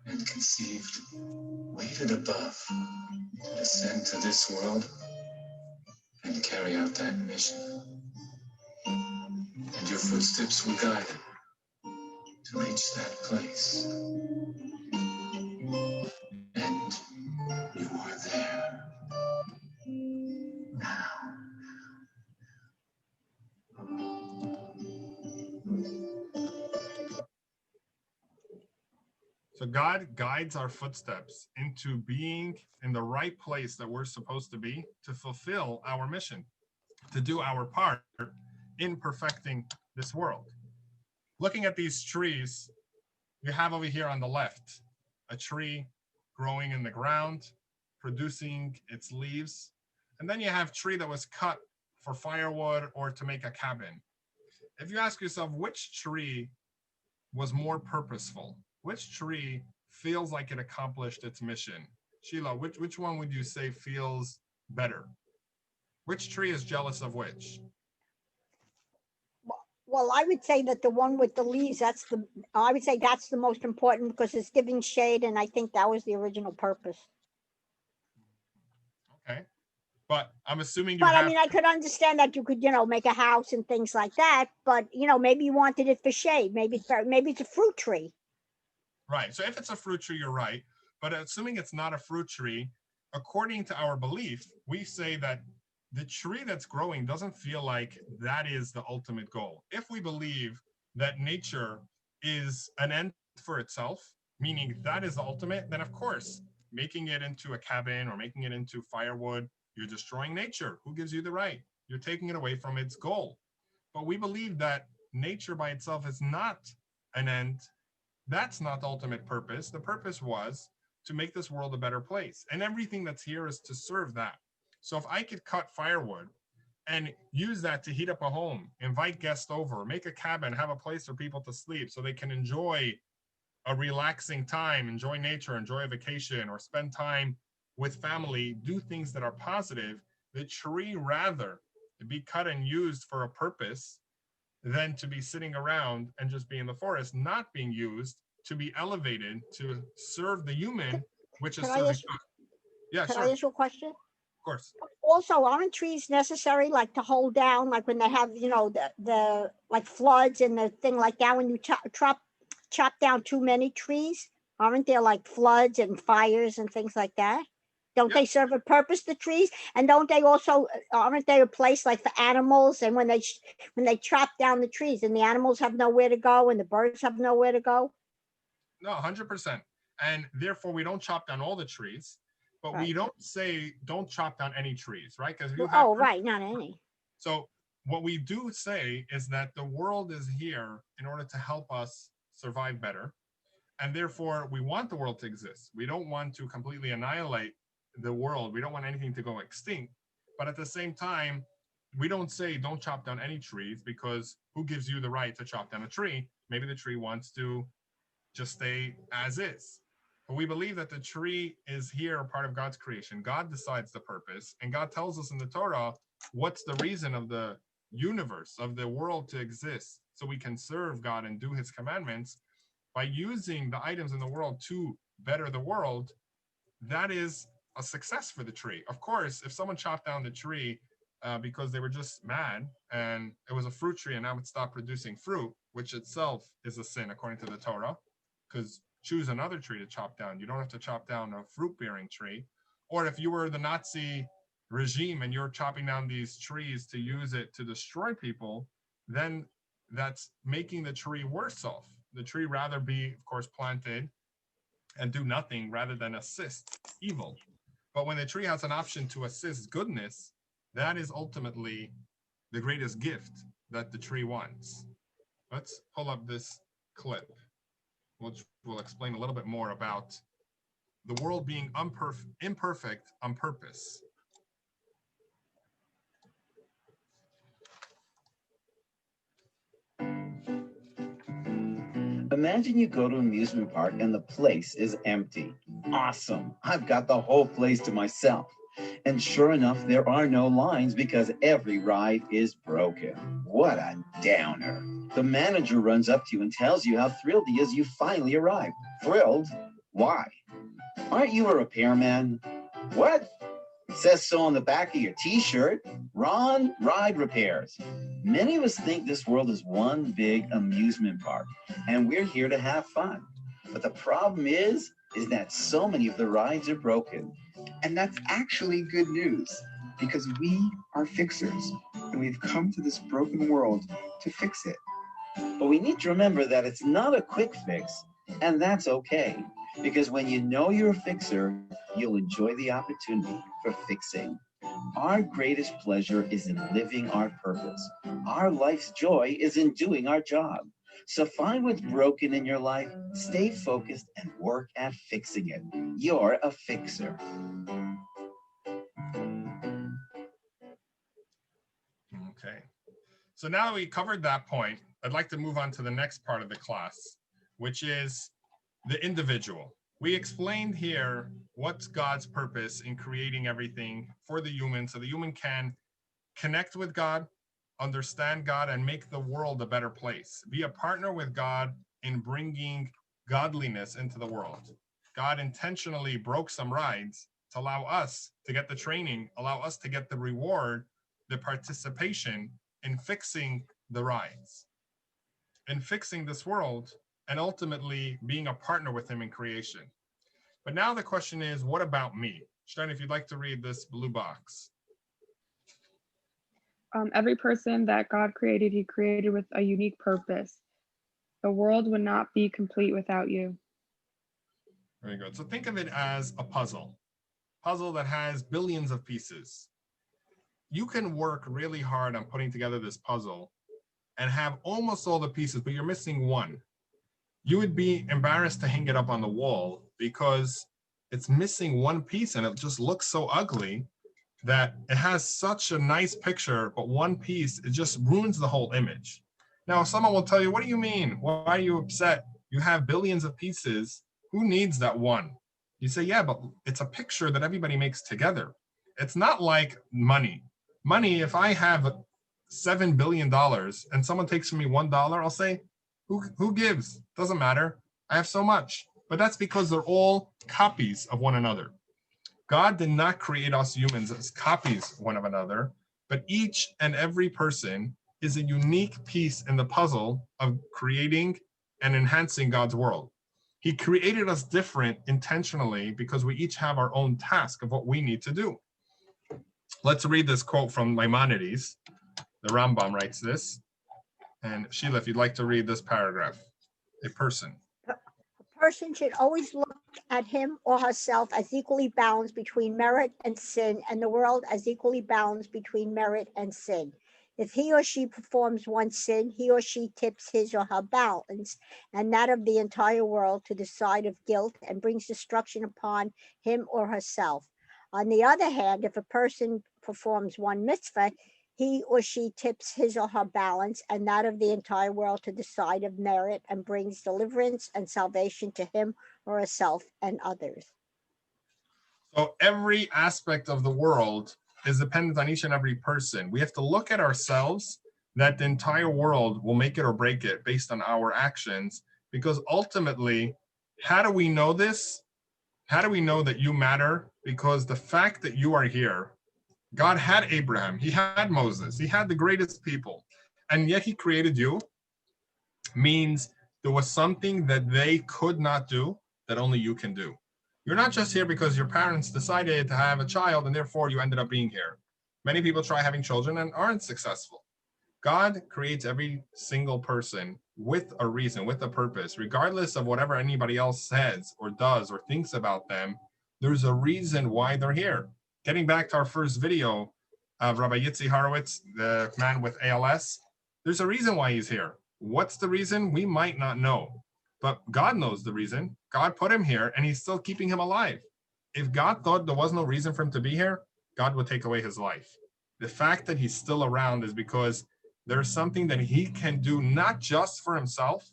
and conceived, waited above to descend to this world and carry out that mission. And your footsteps were guided to reach that place. And you are there now. So God guides our footsteps into being in the right place that we're supposed to be to fulfill our mission, to do our part in perfecting this world. Looking at these trees, you have over here on the left, a tree growing in the ground, producing its leaves. And then you have tree that was cut for firewood or to make a cabin. If you ask yourself, which tree was more purposeful? Which tree feels like it accomplished its mission? Sheila, which one would you say feels better? Which tree is jealous of which? Well, I would say that the one with the leaves, I would say that's the most important because it's giving shade, and I think that was the original purpose. Okay. But I'm assuming But I mean, I could understand that you could, make a house and things like that, but, maybe you wanted it for shade. Maybe it's a fruit tree. Right. So if it's a fruit tree, you're right. But assuming it's not a fruit tree, according to our belief, we say that the tree that's growing doesn't feel like that is the ultimate goal. If we believe that nature is an end for itself, meaning that is the ultimate, then of course, making it into a cabin or making it into firewood, you're destroying nature. Who gives you the right? You're taking it away from its goal. But we believe that nature by itself is not an end. That's not the ultimate purpose. The purpose was to make this world a better place. And everything that's here is to serve that. So if I could cut firewood and use that to heat up a home, invite guests over, make a cabin, have a place for people to sleep so they can enjoy a relaxing time, enjoy nature, enjoy a vacation, or spend time with family, do things that are positive, the tree rather be cut and used for a purpose than to be sitting around and just be in the forest, not being used to be elevated to serve the human, which is serving. Yeah, Can sure. I ask you a question? Of course. Also, aren't trees necessary, like to hold down, like when they have, the like floods and the thing like that, when you chop down too many trees, aren't there like floods and fires and things like that? Don't they serve a purpose, the trees? And don't they also, aren't they a place like for animals? And when they chop down the trees and the animals have nowhere to go and the birds have nowhere to go? No, 100%. And therefore, we don't chop down all the trees, but we don't say don't chop down any trees, right? Because you have right, not any. So what we do say is that the world is here in order to help us survive better. And therefore, we want the world to exist. We don't want to completely annihilate the world. We don't want anything to go extinct. But at the same time, we don't say don't chop down any trees, because who gives you the right to chop down a tree? Maybe the tree wants to just stay as is. But we believe that the tree is here, part of God's creation. God decides the purpose, and God tells us in the Torah what's the reason of the universe, of the world to exist, so we can serve God and do his commandments by using the items in the world to better the world. That is a success for the tree. Of course, if someone chopped down the tree because they were just mad and it was a fruit tree and now it stopped producing fruit, which itself is a sin according to the Torah, because choose another tree to chop down. You don't have to chop down a fruit-bearing tree. Or if you were the Nazi regime and you're chopping down these trees to use it to destroy people, then that's making the tree worse off. The tree rather be, of course, planted and do nothing rather than assist evil. But when the tree has an option to assist goodness, that is ultimately the greatest gift that the tree wants. Let's pull up this clip, which will explain a little bit more about the world being imperfect on purpose. Imagine you go to an amusement park and the place is empty. Awesome. I've got the whole place to myself. And sure enough, there are no lines because every ride is broken. What a downer. The manager runs up to you and tells you how thrilled he is you finally arrived. Thrilled? Why? Aren't you a repairman? What? It says so on the back of your t-shirt. Ron Ride Repairs. Many of us think this world is one big amusement park, and we're here to have fun. But the problem is that so many of the rides are broken. And that's actually good news, because we are fixers, and we've come to this broken world to fix it. But we need to remember that it's not a quick fix, and that's okay. Because when you know you're a fixer, you'll enjoy the opportunity for fixing. Our greatest pleasure is in living our purpose. Our life's joy is in doing our job. So find what's broken in your life, stay focused, and work at fixing it. You're a fixer. Okay. So now that we covered that point, I'd like to move on to the next part of the class, which is the individual. We explained here what's God's purpose in creating everything for the human, so the human can connect with God, understand God, and make the world a better place. Be a partner with God in bringing godliness into the world. God intentionally broke some rides to allow us to get the training, allow us to get the reward, the participation in fixing the rides, in fixing this world, and ultimately being a partner with him in creation. But now the question is, what about me? Stein, if you'd like to read this blue box. Every person that God created, he created with a unique purpose. The world would not be complete without you. Very good. So think of it as a puzzle that has billions of pieces. You can work really hard on putting together this puzzle and have almost all the pieces, but you're missing one. You would be embarrassed to hang it up on the wall because it's missing one piece and it just looks so ugly that it has such a nice picture, but one piece, it just ruins the whole image. Now, someone will tell you, what do you mean? Why are you upset? You have billions of pieces. Who needs that one? You say, yeah, but it's a picture that everybody makes together. It's not like money. Money, if I have $7 billion and someone takes from me $1, I'll say, who gives? Doesn't matter. I have so much. But that's because they're all copies of one another. God did not create us humans as copies of one another, but each and every person is a unique piece in the puzzle of creating and enhancing God's world. He created us different intentionally because we each have our own task of what we need to do. Let's read this quote from Maimonides. The Rambam writes this. And Sheila, if you'd like to read this paragraph. A person should always look at him or herself as equally balanced between merit and sin, and the world as equally balanced between merit and sin. If he or she performs one sin, he or she tips his or her balance and that of the entire world to the side of guilt and brings destruction upon him or herself. On the other hand, if a person performs one mitzvah, he or she tips his or her balance and that of the entire world to the side of merit and brings deliverance and salvation to him or herself and others. So every aspect of the world is dependent on each and every person. We have to look at ourselves, that the entire world will make it or break it based on our actions, because ultimately, how do we know this? How do we know that you matter? Because the fact that you are here, God had Abraham, he had Moses, he had the greatest people, and yet he created you, means there was something that they could not do that only you can do. You're not just here because your parents decided to have a child and therefore you ended up being here. Many people try having children and aren't successful. God creates every single person with a reason, with a purpose, regardless of whatever anybody else says or does or thinks about them. There's a reason why they're here. Getting back to our first video of Rabbi Yitzi Horowitz, the man with ALS, there's a reason why he's here. What's the reason? We might not know, but God knows the reason. God put him here and he's still keeping him alive. If God thought there was no reason for him to be here, God would take away his life. The fact that he's still around is because there's something that he can do, not just for himself,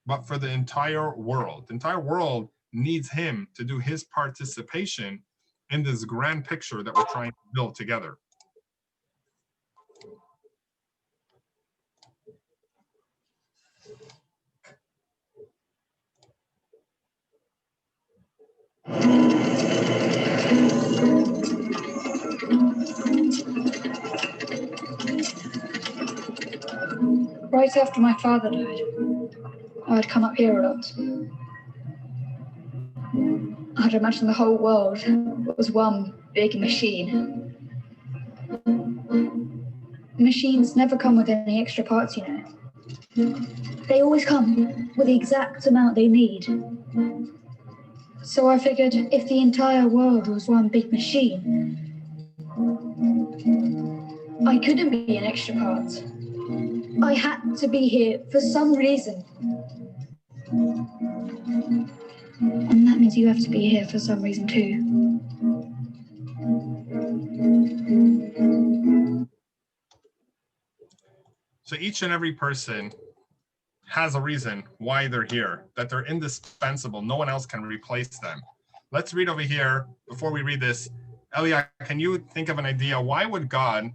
but for the entire world. The entire world needs him to do his participation in this grand picture that we're trying to build together. Right after my father died, I would come up here a lot. I'd imagine the whole world was one big machine. Machines never come with any extra parts, you know. They always come with the exact amount they need. So I figured if the entire world was one big machine, I couldn't be an extra part. I had to be here for some reason. And that means you have to be here for some reason too. So each and every person has a reason why they're here, that they're indispensable. No one else can replace them. Let's read over here before we read this. Elia, can you think of an idea? Why would God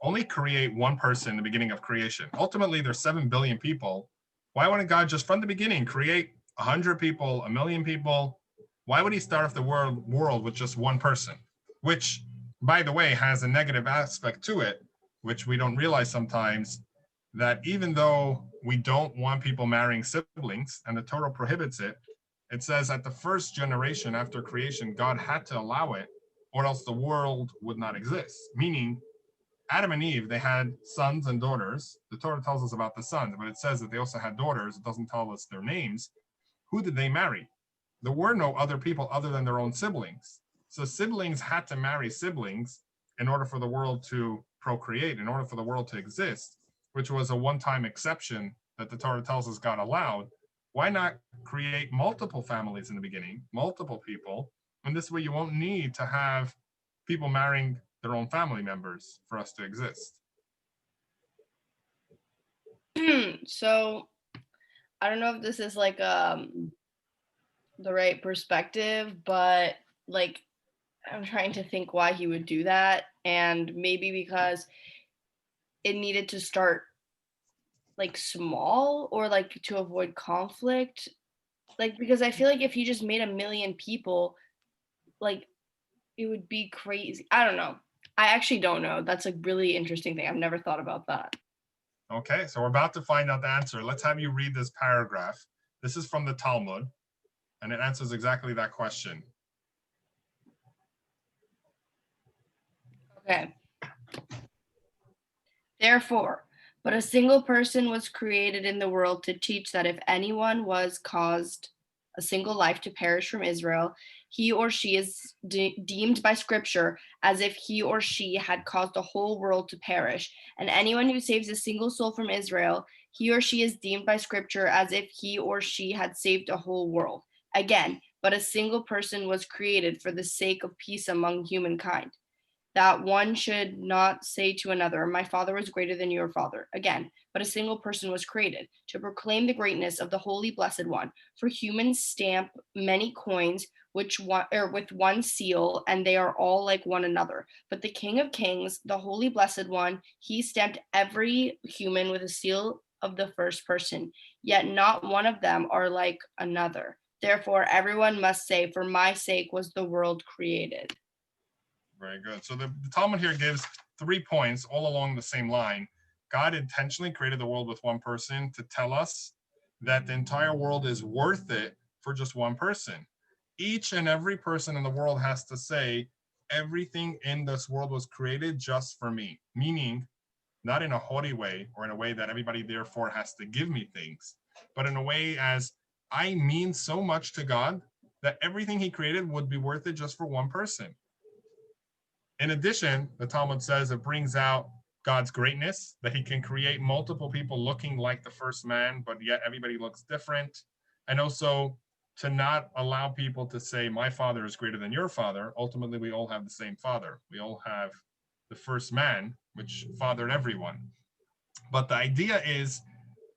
only create one person in the beginning of creation? Ultimately, there's 7 billion people. Why wouldn't God just from the beginning create 100 people, 1 million people? Why would he start off the world with just one person? Which, by the way, has a negative aspect to it, which we don't realize sometimes, that even though we don't want people marrying siblings, and the Torah prohibits it, it says at the first generation after creation, God had to allow it, or else the world would not exist. Meaning, Adam and Eve, they had sons and daughters. The Torah tells us about the sons, but it says that they also had daughters. It doesn't tell us their names. Who did they marry? There were no other people other than their own siblings. So siblings had to marry siblings in order for the world to procreate, in order for the world to exist, which was a one-time exception that the Torah tells us God allowed. Why not create multiple families in the beginning, multiple people, and this way you won't need to have people marrying their own family members for us to exist. So I don't know if this is like the right perspective, but like I'm trying to think why he would do that, and maybe because it needed to start like small, or like to avoid conflict, like because I feel like if he just made 1 million people, like it would be crazy. I don't know. I actually don't know. That's a really interesting thing. I've never thought about that. Okay, so we're about to find out the answer. Let's have you read this paragraph. This is from the Talmud, and it answers exactly that question. Okay. Therefore, but a single person was created in the world to teach that if anyone was caused a single life to perish from Israel, he or she is deemed by Scripture as if he or she had caused the whole world to perish. And anyone who saves a single soul from Israel, he or she is deemed by Scripture as if he or she had saved a whole world. Again, but a single person was created for the sake of peace among humankind, that one should not say to another, my father was greater than your father. Again, but a single person was created to proclaim the greatness of the Holy Blessed One. For humans stamp many coins with one seal, and they are all like one another. But the King of Kings, the Holy Blessed One, he stamped every human with a seal of the first person, yet not one of them are like another. Therefore, everyone must say, for my sake was the world created. Very good. So the Talmud here gives 3 points all along the same line. God intentionally created the world with one person to tell us that the entire world is worth it for just one person. Each and every person in the world has to say, everything in this world was created just for me, meaning not in a haughty way or in a way that everybody therefore has to give me things, but in a way as I mean so much to God that everything he created would be worth it just for one person. In addition, the Talmud says it brings out God's greatness, that he can create multiple people looking like the first man, but yet everybody looks different. And also to not allow people to say, my father is greater than your father. Ultimately, we all have the same father. We all have the first man, which fathered everyone. But the idea is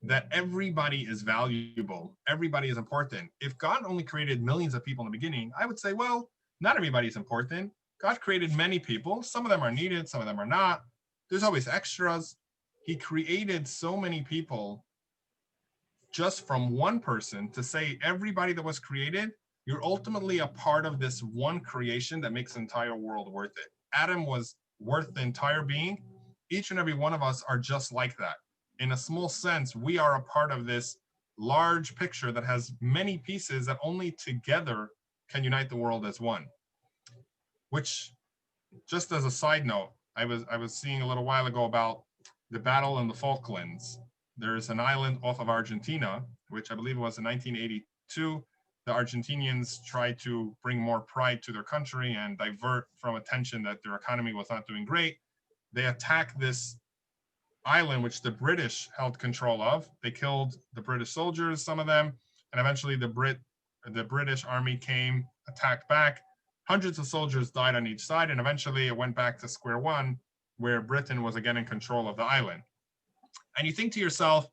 that everybody is valuable. Everybody is important. If God only created millions of people in the beginning, I would say, well, Not everybody's important. God created many people. Some of them are needed, some of them are not. There's always extras. He created so many people just from one person to say everybody that was created, you're ultimately a part of this one creation that makes the entire world worth it. Adam was worth the entire being. Each and every one of us are just like that. In a small sense, we are a part of this large picture that has many pieces that only together can unite the world as one. Which, just as a side note, I was seeing a little while ago about the battle in the Falklands. There's an island off of Argentina, which I believe was in 1982. The Argentinians tried to bring more pride to their country and divert from attention that their economy was not doing great. They attacked this island, which the British held control of. They killed the British soldiers, some of them, and eventually the British army came, attacked back. Hundreds of soldiers died on each side, and eventually it went back to square one, where Britain was again in control of the island. And you think to yourself,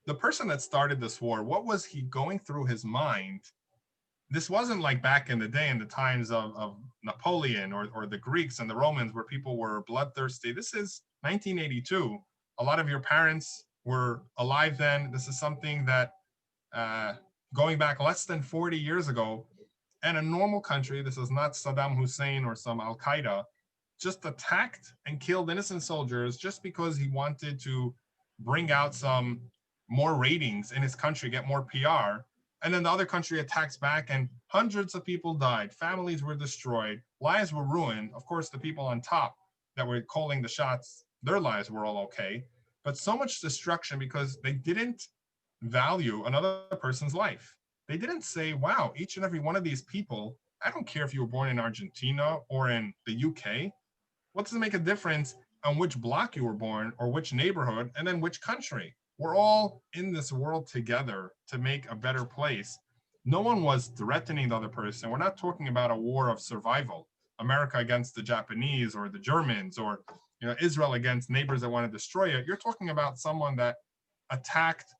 the person that started this war, what was he going through his mind? This wasn't like back in the day, in the times of Napoleon or the Greeks and the Romans, where people were bloodthirsty. This is 1982. A lot of your parents were alive then. This is something that going back less than 40 years ago, and a normal country, this is not Saddam Hussein or some Al-Qaeda, just attacked and killed innocent soldiers just because he wanted to bring out some more ratings in his country, get more PR. And then the other country attacks back and hundreds of people died. Families were destroyed. Lives were ruined. Of course, the people on top that were calling the shots, their lives were all okay. But so much destruction because they didn't value another person's life. They didn't say, wow, each and every one of these people, I don't care if you were born in Argentina or in the UK, what does it make a difference on which block you were born or which neighborhood and then which country? We're all in this world together to make a better place. No one was threatening the other person. We're not talking about a war of survival, America against the Japanese or the Germans, or Israel against neighbors that want to destroy it. You're talking about someone that attacked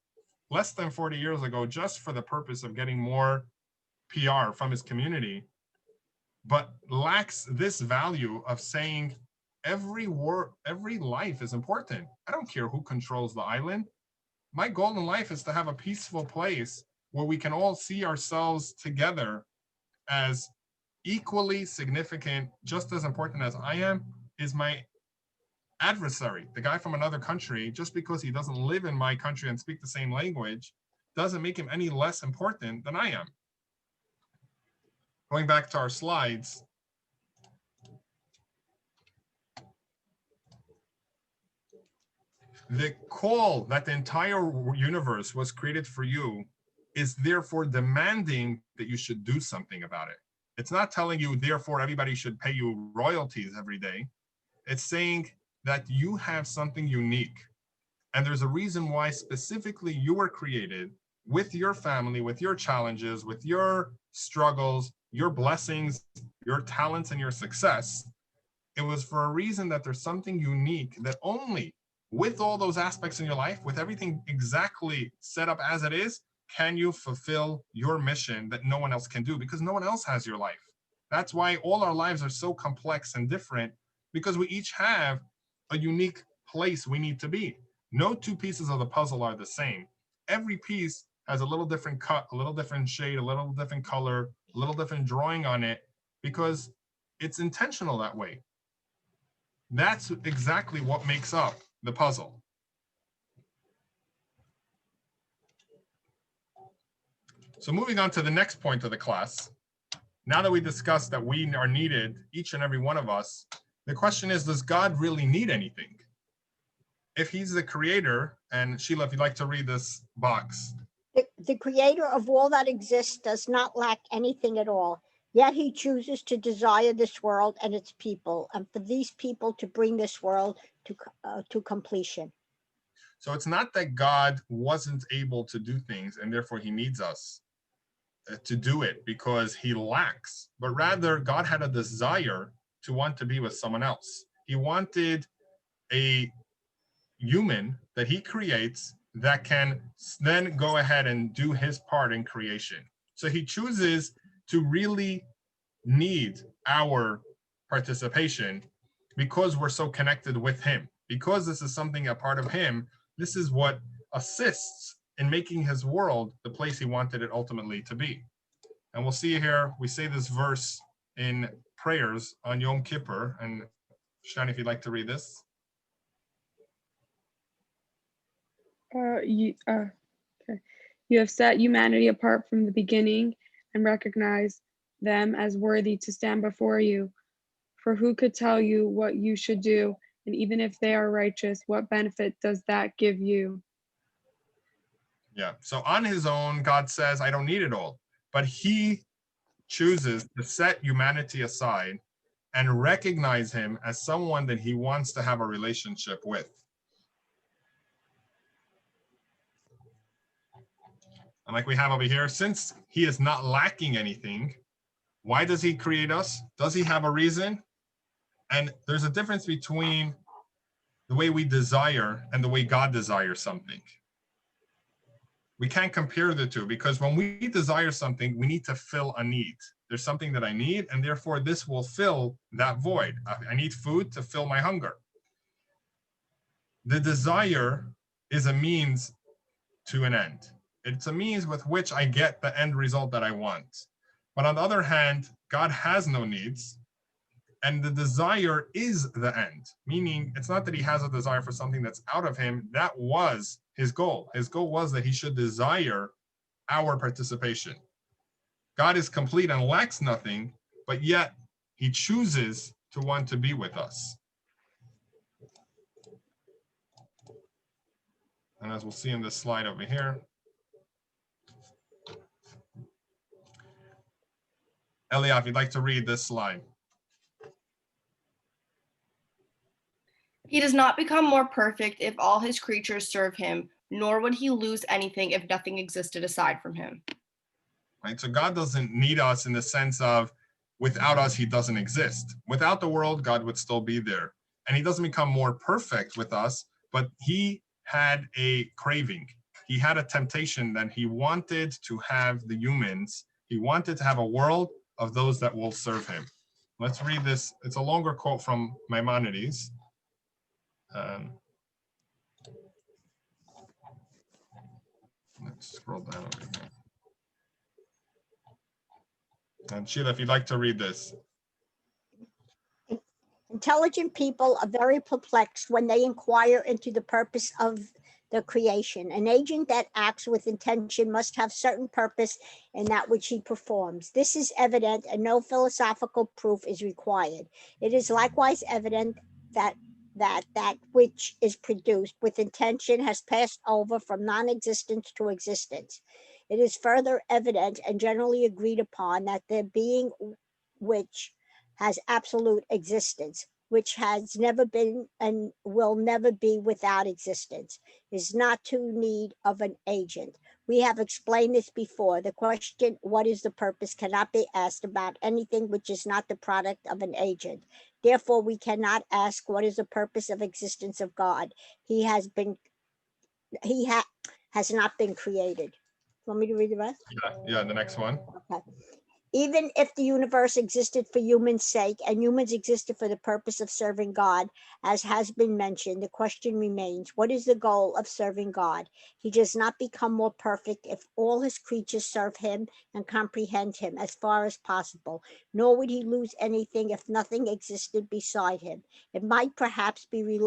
less than 40 years ago just for the purpose of getting more PR from his community, but lacks this value of saying every life is important. I don't care who controls the island. My goal in life is to have a peaceful place where we can all see ourselves together as equally significant, just as important as I am, is my adversary, the guy from another country. Just because he doesn't live in my country and speak the same language doesn't make him any less important than I am. Going back to our slides, the call that the entire universe was created for you is therefore demanding that you should do something about it. It's not telling you, therefore, everybody should pay you royalties every day. It's saying that you have something unique. And there's a reason why specifically you were created with your family, with your challenges, with your struggles, your blessings, your talents, and your success. It was for a reason that there's something unique that only with all those aspects in your life, with everything exactly set up as it is, can you fulfill your mission that no one else can do, because no one else has your life. That's why all our lives are so complex and different, because we each have a unique place we need to be. No two pieces of the puzzle are the same. Every piece has a little different cut, a little different shade, a little different color, a little different drawing on it, because it's intentional that way. That's exactly what makes up the puzzle. So moving on to the next point of the class, now that we discussed that we are needed, each and every one of us, the question is, does God really need anything? If he's the creator, and Sheila, if you'd like to read this box. The creator of all that exists does not lack anything at all, yet he chooses to desire this world and its people, and for these people to bring this world to completion. So it's not that God wasn't able to do things and therefore he needs us to do it because he lacks, but rather God had a desire to want to be with someone else. He wanted a human that he creates that can then go ahead and do his part in creation. So he chooses to really need our participation because we're so connected with him. Because this is something a part of him, this is what assists in making his world the place he wanted it ultimately to be. And we'll see here, we say this verse in prayers on Yom Kippur. And Shani, if you'd like to read this. Okay. You have set humanity apart from the beginning and recognized them as worthy to stand before you. For who could tell you what you should do? And even if they are righteous, what benefit does that give you? Yeah. So on his own, God says, I don't need it all. But he chooses to set humanity aside and recognize him as someone that he wants to have a relationship with. And like we have over here, since he is not lacking anything, why does he create us? Does he have a reason? And there's a difference between the way we desire and the way God desires something. We can't compare the two, because when we desire something, we need to fill a need. There's something that I need, and therefore this will fill that void. I need food to fill my hunger. The desire is a means to an end. It's a means with which I get the end result that I want. But on the other hand, God has no needs, and the desire is the end, meaning it's not that he has a desire for something that's out of him. That was his goal. His goal was that he should desire our participation. God is complete and lacks nothing, but yet he chooses to want to be with us. And as we'll see in this slide over here, Elia, if you'd like to read this slide. He does not become more perfect if all his creatures serve him, nor would he lose anything if nothing existed aside from him. Right? So God doesn't need us in the sense of without us, he doesn't exist. Without the world, God would still be there. And he doesn't become more perfect with us, but he had a craving. He had a temptation that he wanted to have the humans. He wanted to have a world of those that will serve him. Let's read this. It's a longer quote from Maimonides. Let's scroll down over here. And Sheila, if you'd like to read this. Intelligent people are very perplexed when they inquire into the purpose of the creation. An agent that acts with intention must have certain purpose in that which he performs. This is evident, and no philosophical proof is required. It is likewise evident that which is produced with intention has passed over from non-existence to existence. It is further evident and generally agreed upon that the being which has absolute existence, which has never been and will never be without existence, is not to need of an agent. We have explained this before. The question, what is the purpose, cannot be asked about anything which is not the product of an agent. Therefore, we cannot ask what is the purpose of existence of God. He has not been created. Want me to read the rest? Yeah, the next one. Okay. Even if the universe existed for humans' sake and humans existed for the purpose of serving God, as has been mentioned, the question remains, what is the goal of serving God? He does not become more perfect if all his creatures serve him and comprehend him as far as possible, nor would he lose anything if nothing existed beside him. It might perhaps be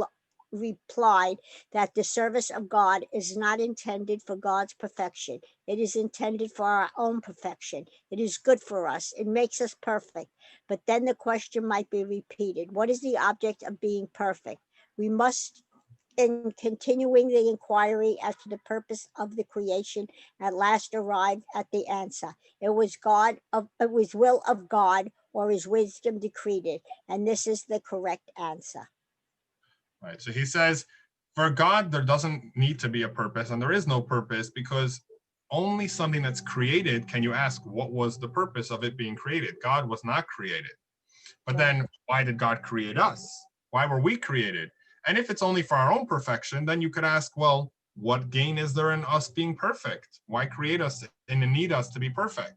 replied that the service of God is not intended for God's perfection. It is intended for our own perfection. It is good for us. It makes us perfect. But then the question might be repeated. What is the object of being perfect? We must, in continuing the inquiry as to the purpose of the creation, at last arrive at the answer. It was will of God, or his wisdom decreed it. And this is the correct answer. Right. So he says, for God, there doesn't need to be a purpose, and there is no purpose, because only something that's created can you ask, what was the purpose of it being created? God was not created. But then why did God create us? Why were we created? And if it's only for our own perfection, then you could ask, well, what gain is there in us being perfect? Why create us and need us to be perfect?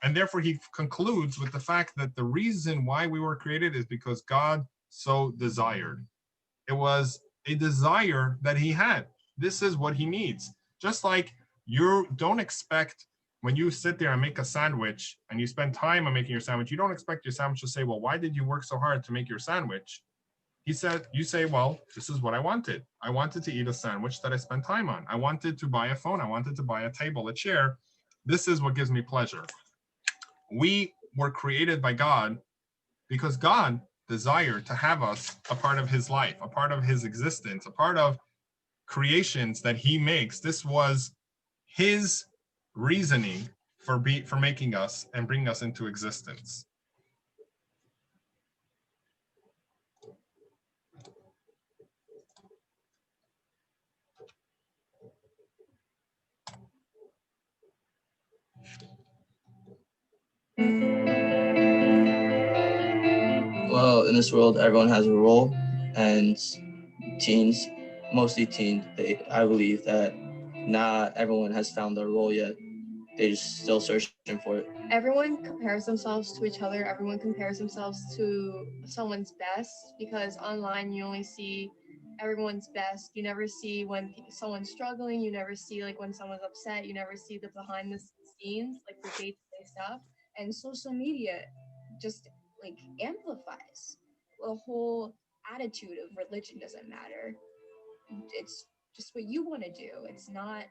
And therefore he concludes with the fact that the reason why we were created is because God so desired. It was a desire that he had. This is what he needs. Just like you don't expect, when you sit there and make a sandwich and you spend time on making your sandwich, you don't expect your sandwich to say, well, why did you work so hard to make your sandwich? He said, you say, well, this is what I wanted. I wanted to eat a sandwich that I spent time on. I wanted to buy a phone. I wanted to buy a table, a chair. This is what gives me pleasure. We were created by God because God desired to have us a part of his life, a part of his existence, a part of creations that he makes. This was his reasoning for making us and bringing us into existence. Well, in this world, everyone has a role, and teens, mostly teens, I believe that not everyone has found their role yet. They're just still searching for it. Everyone compares themselves to each other. Everyone compares themselves to someone's best, because online you only see everyone's best. You never see when someone's struggling. You never see like when someone's upset. You never see the behind the scenes, like the day-to-day stuff. And social media just like amplifies the whole attitude of religion doesn't matter. It's just what you want to do. It's not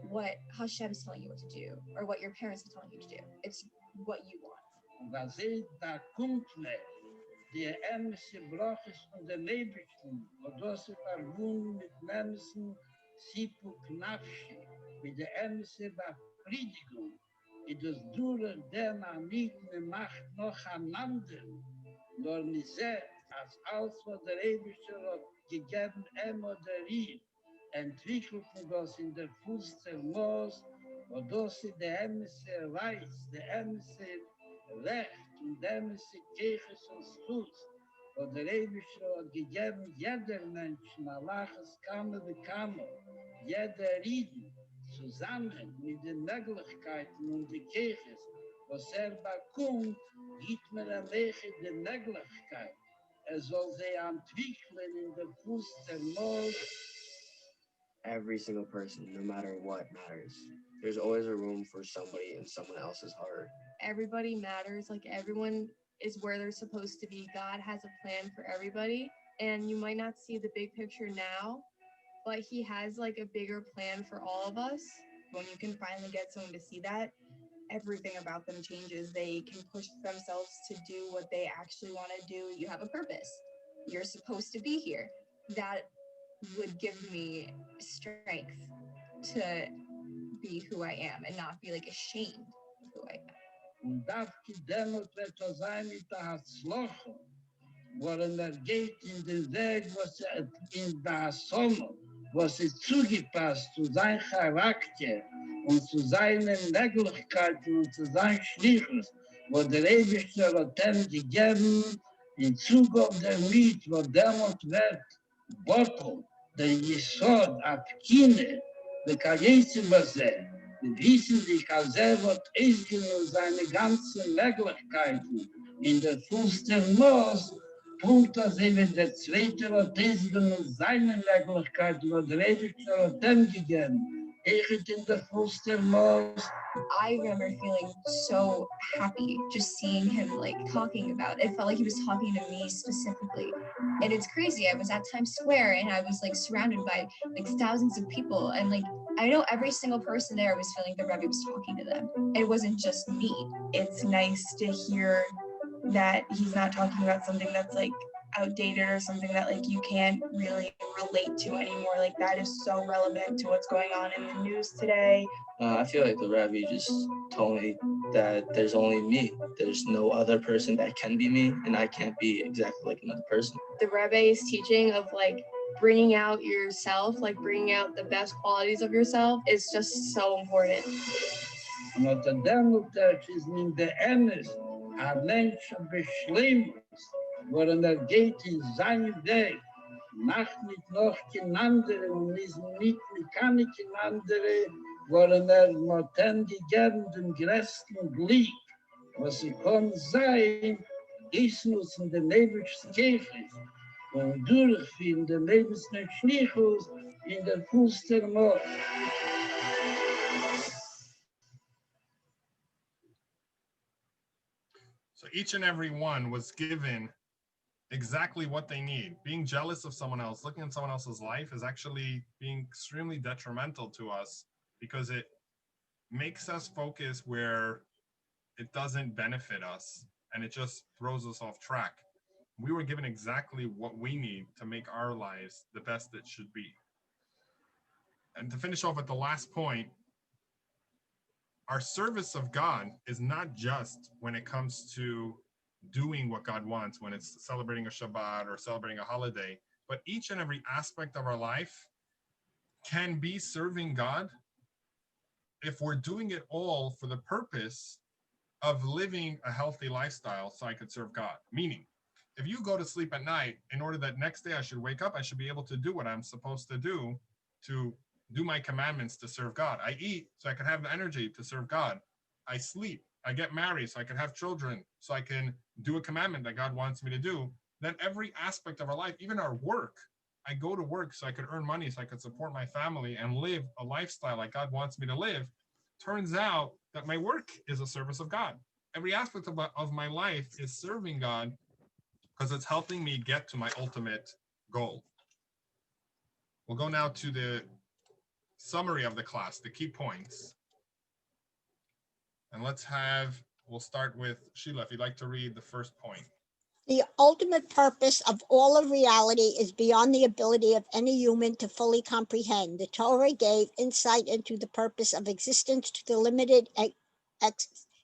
what Hashem is telling you what to do or what your parents are telling you to do. It's what you want. Die ärmste Brachs von der Lebenschten, und das ist verbunden mit Menschen, Sipu Knafschi, mit der ärmste Befriedigung, und das durch den nicht mehr Macht noch einander, nur nicht sehr, als alles, was der Lebenschte hat gegeben, moderiert, entwickelten das in der Fuß der Moos, und das ist der ärmste Weiß, der ärmste Recht, und dem ist die Kirche zum Schutz. Und der Ewige hat gegeben, jeder Mensch, Allahs Kammer bekammer, jeder Rieden, zusammen mit den Möglichkeiten und die Kirche, was bekommt, gibt mir eine Lehre der Möglichkeit. Soll sie entwickeln in der Fuß der Mord. Every single person, no matter what, matters. There's always a room for somebody in someone else's heart. Everybody matters. Like everyone is where they're supposed to be. God has a plan for everybody, and you might not see the big picture now, but he has like a bigger plan for all of us. When you can finally get someone to see that, everything about them changes. They can push themselves to do what they actually want to do. You have a purpose. You're supposed to be here. That would give me strength to be who I am and not be like ashamed of who I am. Und darf die Dämmel etwas sein mit der Hatzloche, worin geht in den Weg, was in der Sommer, was ist zugepasst zu seinem Charakter und zu seinen Möglichkeiten und zu seinen Schlichten, wo der Ewigste hat ihm gegeben, in Zug auf der Miet, wo Dämmelt wird, Bottel, der Jesod, ab Kine, der Kajese Basel, wissen sich, als wird ausgenommen seine ganzen Möglichkeiten in der Fuß der Moos, Punkt, dass eben der Zweite hat ausgenommen seine Möglichkeiten, wo der Ewigste hat ihm gegeben, in der Fuß der Moos. I remember feeling so happy just seeing him like talking about it. It felt like he was talking to me specifically. And it's crazy. I was at Times Square and I was like surrounded by like thousands of people. And like, I know every single person there was feeling the Rebbe was talking to them. It wasn't just me. It's nice to hear that he's not talking about something that's like outdated or something that like you can't really relate to anymore. Like that is so relevant to what's going on in the news today. I feel like the Rabbi just told me that there's only me. There's no other person that can be me, and I can't be exactly like another person. The Rebbe's teaching of like bringing out yourself, like bringing out the best qualities of yourself is just so important. Und der Dämmelt ist in der Emes, ein Mensch beschleunigt, worin geht in seinen Weg, macht nicht noch kein anderer und ist nicht mit keinem anderen wollen Moten gegeben den größten Glück, was sie kann sein, dies nutzen den nebelsten Käfig und durchführen den nebelsten Schlichus in der Pustermord. So each and every one was given exactly what they need. Being jealous of someone else, looking at someone else's life is actually being extremely detrimental to us because it makes us focus where it doesn't benefit us and it just throws us off track. We were given exactly what we need to make our lives the best it should be. And to finish off at the last point, our service of God is not just when it comes to doing what God wants, when it's celebrating a Shabbat or celebrating a holiday, but each and every aspect of our life can be serving God if we're doing it all for the purpose of living a healthy lifestyle so I could serve God. Meaning, if you go to sleep at night in order that next day I should wake up, I should be able to do what I'm supposed to do my commandments to serve God. I eat so I can have the energy to serve God. I sleep. I get married so I can have children, so I can do a commandment that God wants me to do. Then every aspect of our life, even our work, I go to work so I could earn money, so I could support my family and live a lifestyle like God wants me to live. Turns out that my work is a service of God. Every aspect of my life is serving God because it's helping me get to my ultimate goal. We'll go now to the summary of the class, the key points. And we'll start with Sheila, if you'd like to read the first point. The ultimate purpose of all of reality is beyond the ability of any human to fully comprehend. The Torah gave insight into the purpose of existence to the limited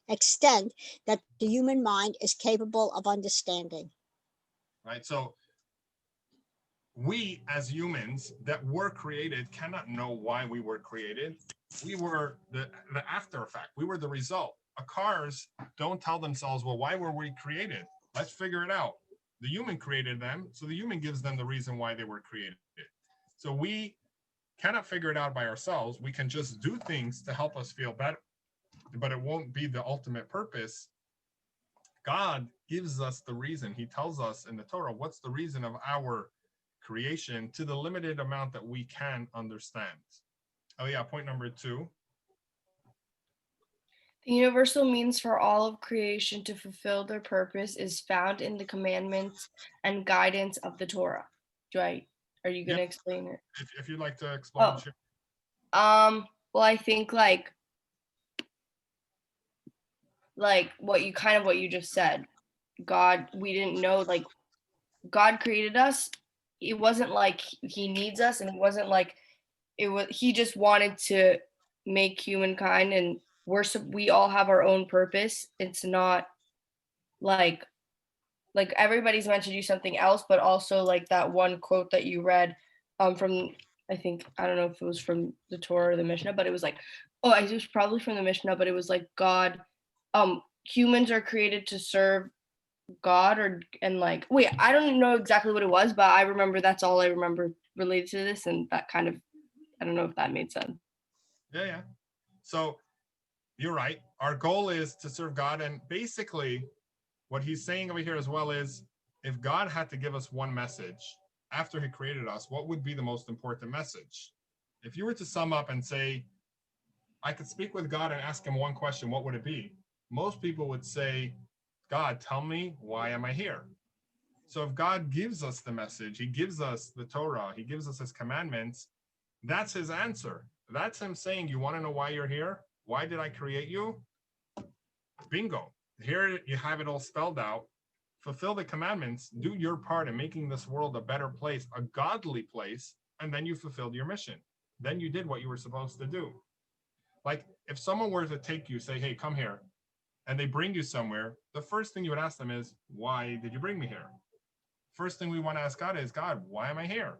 extent that the human mind is capable of understanding. Right, so we as humans that were created cannot know why we were created. We were the after effect. We were the result. Cars don't tell themselves, well, why were we created? Let's figure it out. The human created them, so the human gives them the reason why they were created. So we cannot figure it out by ourselves. We can just do things to help us feel better, but it won't be the ultimate purpose. God gives us the reason. He tells us in the Torah what's the reason of our creation to the limited amount that we can understand. Oh yeah, point number 2. The universal means for all of creation to fulfill their purpose is found in the commandments and guidance of the Torah. Are you going to explain it? If you'd like to explain. Well, I think like what you just said. God, we didn't know, like God created us. It wasn't like he needs us, and it wasn't like he just wanted to make humankind, and we all have our own purpose. It's not like everybody's meant to do something else, but also like that one quote that you read from, I don't know if it was from the Torah or the Mishnah, but it was like, it was probably from the Mishnah, but it was like God, humans are created to serve God, I don't know exactly what it was, but I remember that's all I remember related to this, and that kind of, I don't know if that made sense. Yeah. So you're right. Our goal is to serve God, and basically what he's saying over here as well is, if God had to give us one message after he created us, what would be the most important message? If you were to sum up and say, I could speak with God and ask him one question, what would it be? Most people would say, God, tell me, why am I here? So if God gives us the message, he gives us the Torah, he gives us his commandments, that's his answer. That's him saying, you want to know why you're here? Why did I create you? Bingo. Here you have it all spelled out. Fulfill the commandments, do your part in making this world a better place, a godly place, and then you fulfilled your mission. Then you did what you were supposed to do. Like if someone were to take you, say, hey, come here, and they bring you somewhere, the first thing you would ask them is, why did you bring me here? First thing we want to ask God is, God, why am I here?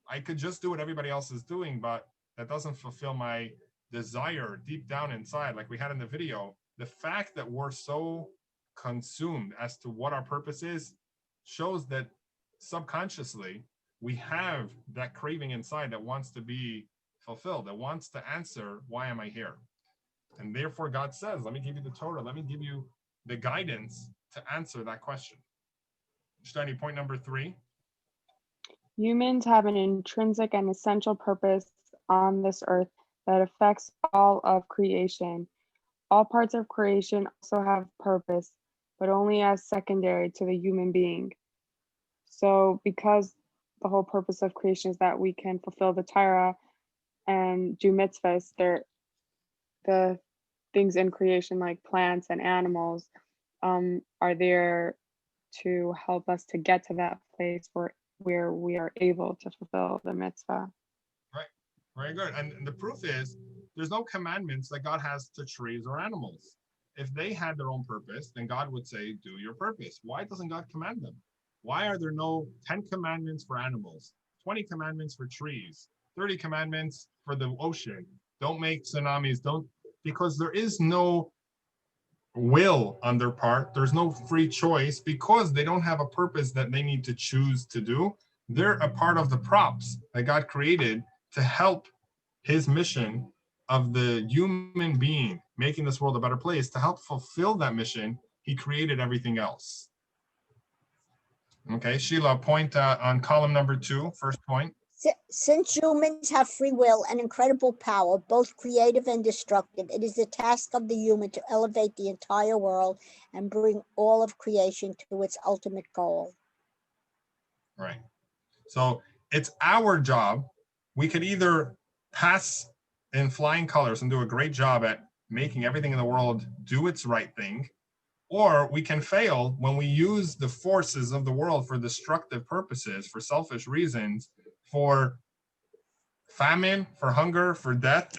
I could just do what everybody else is doing, but that doesn't fulfill my desire deep down inside, like we had in the video. The fact that we're so consumed as to what our purpose is shows that subconsciously we have that craving inside that wants to be fulfilled. It wants to answer, why am I here? And therefore God says, let me give you the Torah, let me give you the guidance to answer that question. Steiny, point number 3. Humans have an intrinsic and essential purpose on this earth that affects all of creation. All parts of creation also have purpose, but only as secondary to the human being. So because the whole purpose of creation is that we can fulfill the Torah and do mitzvahs, the things in creation like plants and animals are there to help us to get to that place where we are able to fulfill the mitzvah. Right, very good. And the proof is there's no commandments that God has to trees or animals. If they had their own purpose, then God would say, do your purpose. Why doesn't God command them? Why are there no 10 commandments for animals, 20 commandments for trees, 30 commandments for the ocean? Don't make tsunamis, because there is no will on their part. There's no free choice because they don't have a purpose that they need to choose to do. They're a part of the props that God created to help his mission of the human being, making this world a better place. To help fulfill that mission, he created everything else. Okay, Sheila, point on column number 2, first point. Since humans have free will and incredible power, both creative and destructive, it is the task of the human to elevate the entire world and bring all of creation to its ultimate goal. Right. So it's our job. We could either pass in flying colors and do a great job at making everything in the world do its right thing, or we can fail when we use the forces of the world for destructive purposes, for selfish reasons, for famine, for hunger, for death,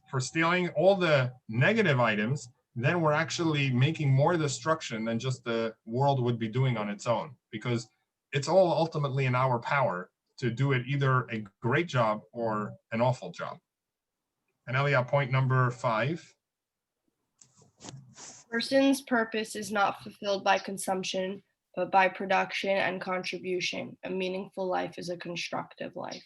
for stealing, all the negative items. Then we're actually making more destruction than just the world would be doing on its own, because it's all ultimately in our power to do it either a great job or an awful job. And Elia, point number 5. Person's purpose is not fulfilled by consumption, but by production and contribution. A meaningful life is a constructive life.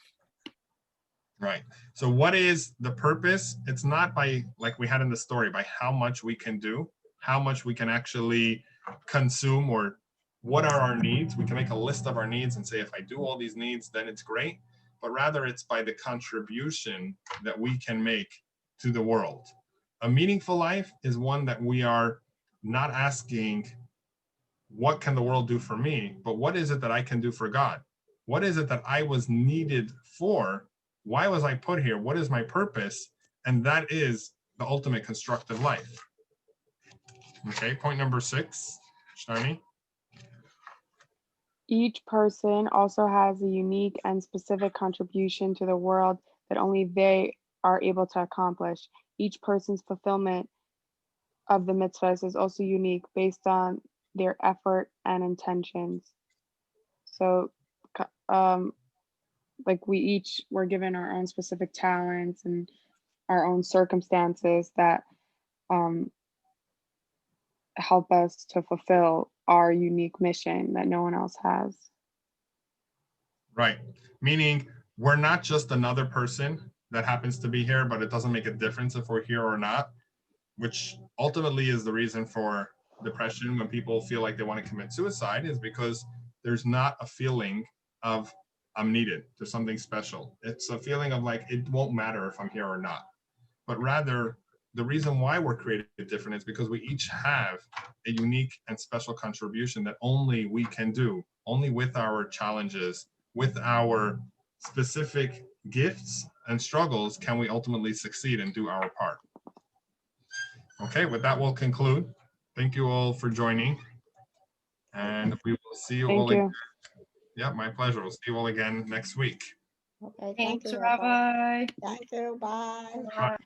Right. So what is the purpose? It's not by, like we had in the story, by how much we can do, how much we can actually consume, or what are our needs. We can make a list of our needs and say, if I do all these needs, then it's great. But rather it's by the contribution that we can make to the world. A meaningful life is one that we are not asking, what can the world do for me? But what is it that I can do for God? What is it that I was needed for? Why was I put here? What is my purpose? And that is the ultimate constructive life. Okay, point number 6, Shani. Each person also has a unique and specific contribution to the world that only they are able to accomplish. Each person's fulfillment of the mitzvahs is also unique based on their effort and intentions. So, like we each were given our own specific talents and our own circumstances that help us to fulfill our unique mission that no one else has. Right. Meaning we're not just another person that happens to be here, but it doesn't make a difference if we're here or not, which ultimately is the reason for depression when people feel like they want to commit suicide, is because there's not a feeling of I'm needed. There's something special. It's a feeling of like, it won't matter if I'm here or not. But rather, the reason why we're created different is because we each have a unique and special contribution that only we can do, only with our challenges, with our specific gifts and struggles, can we ultimately succeed and do our part. Okay, with that, we'll conclude. Thank you all for joining. And we will see you all again. Yeah, my pleasure. We'll see you all again next week. Okay, Thanks, Rabbi. Thank you. Bye. Bye.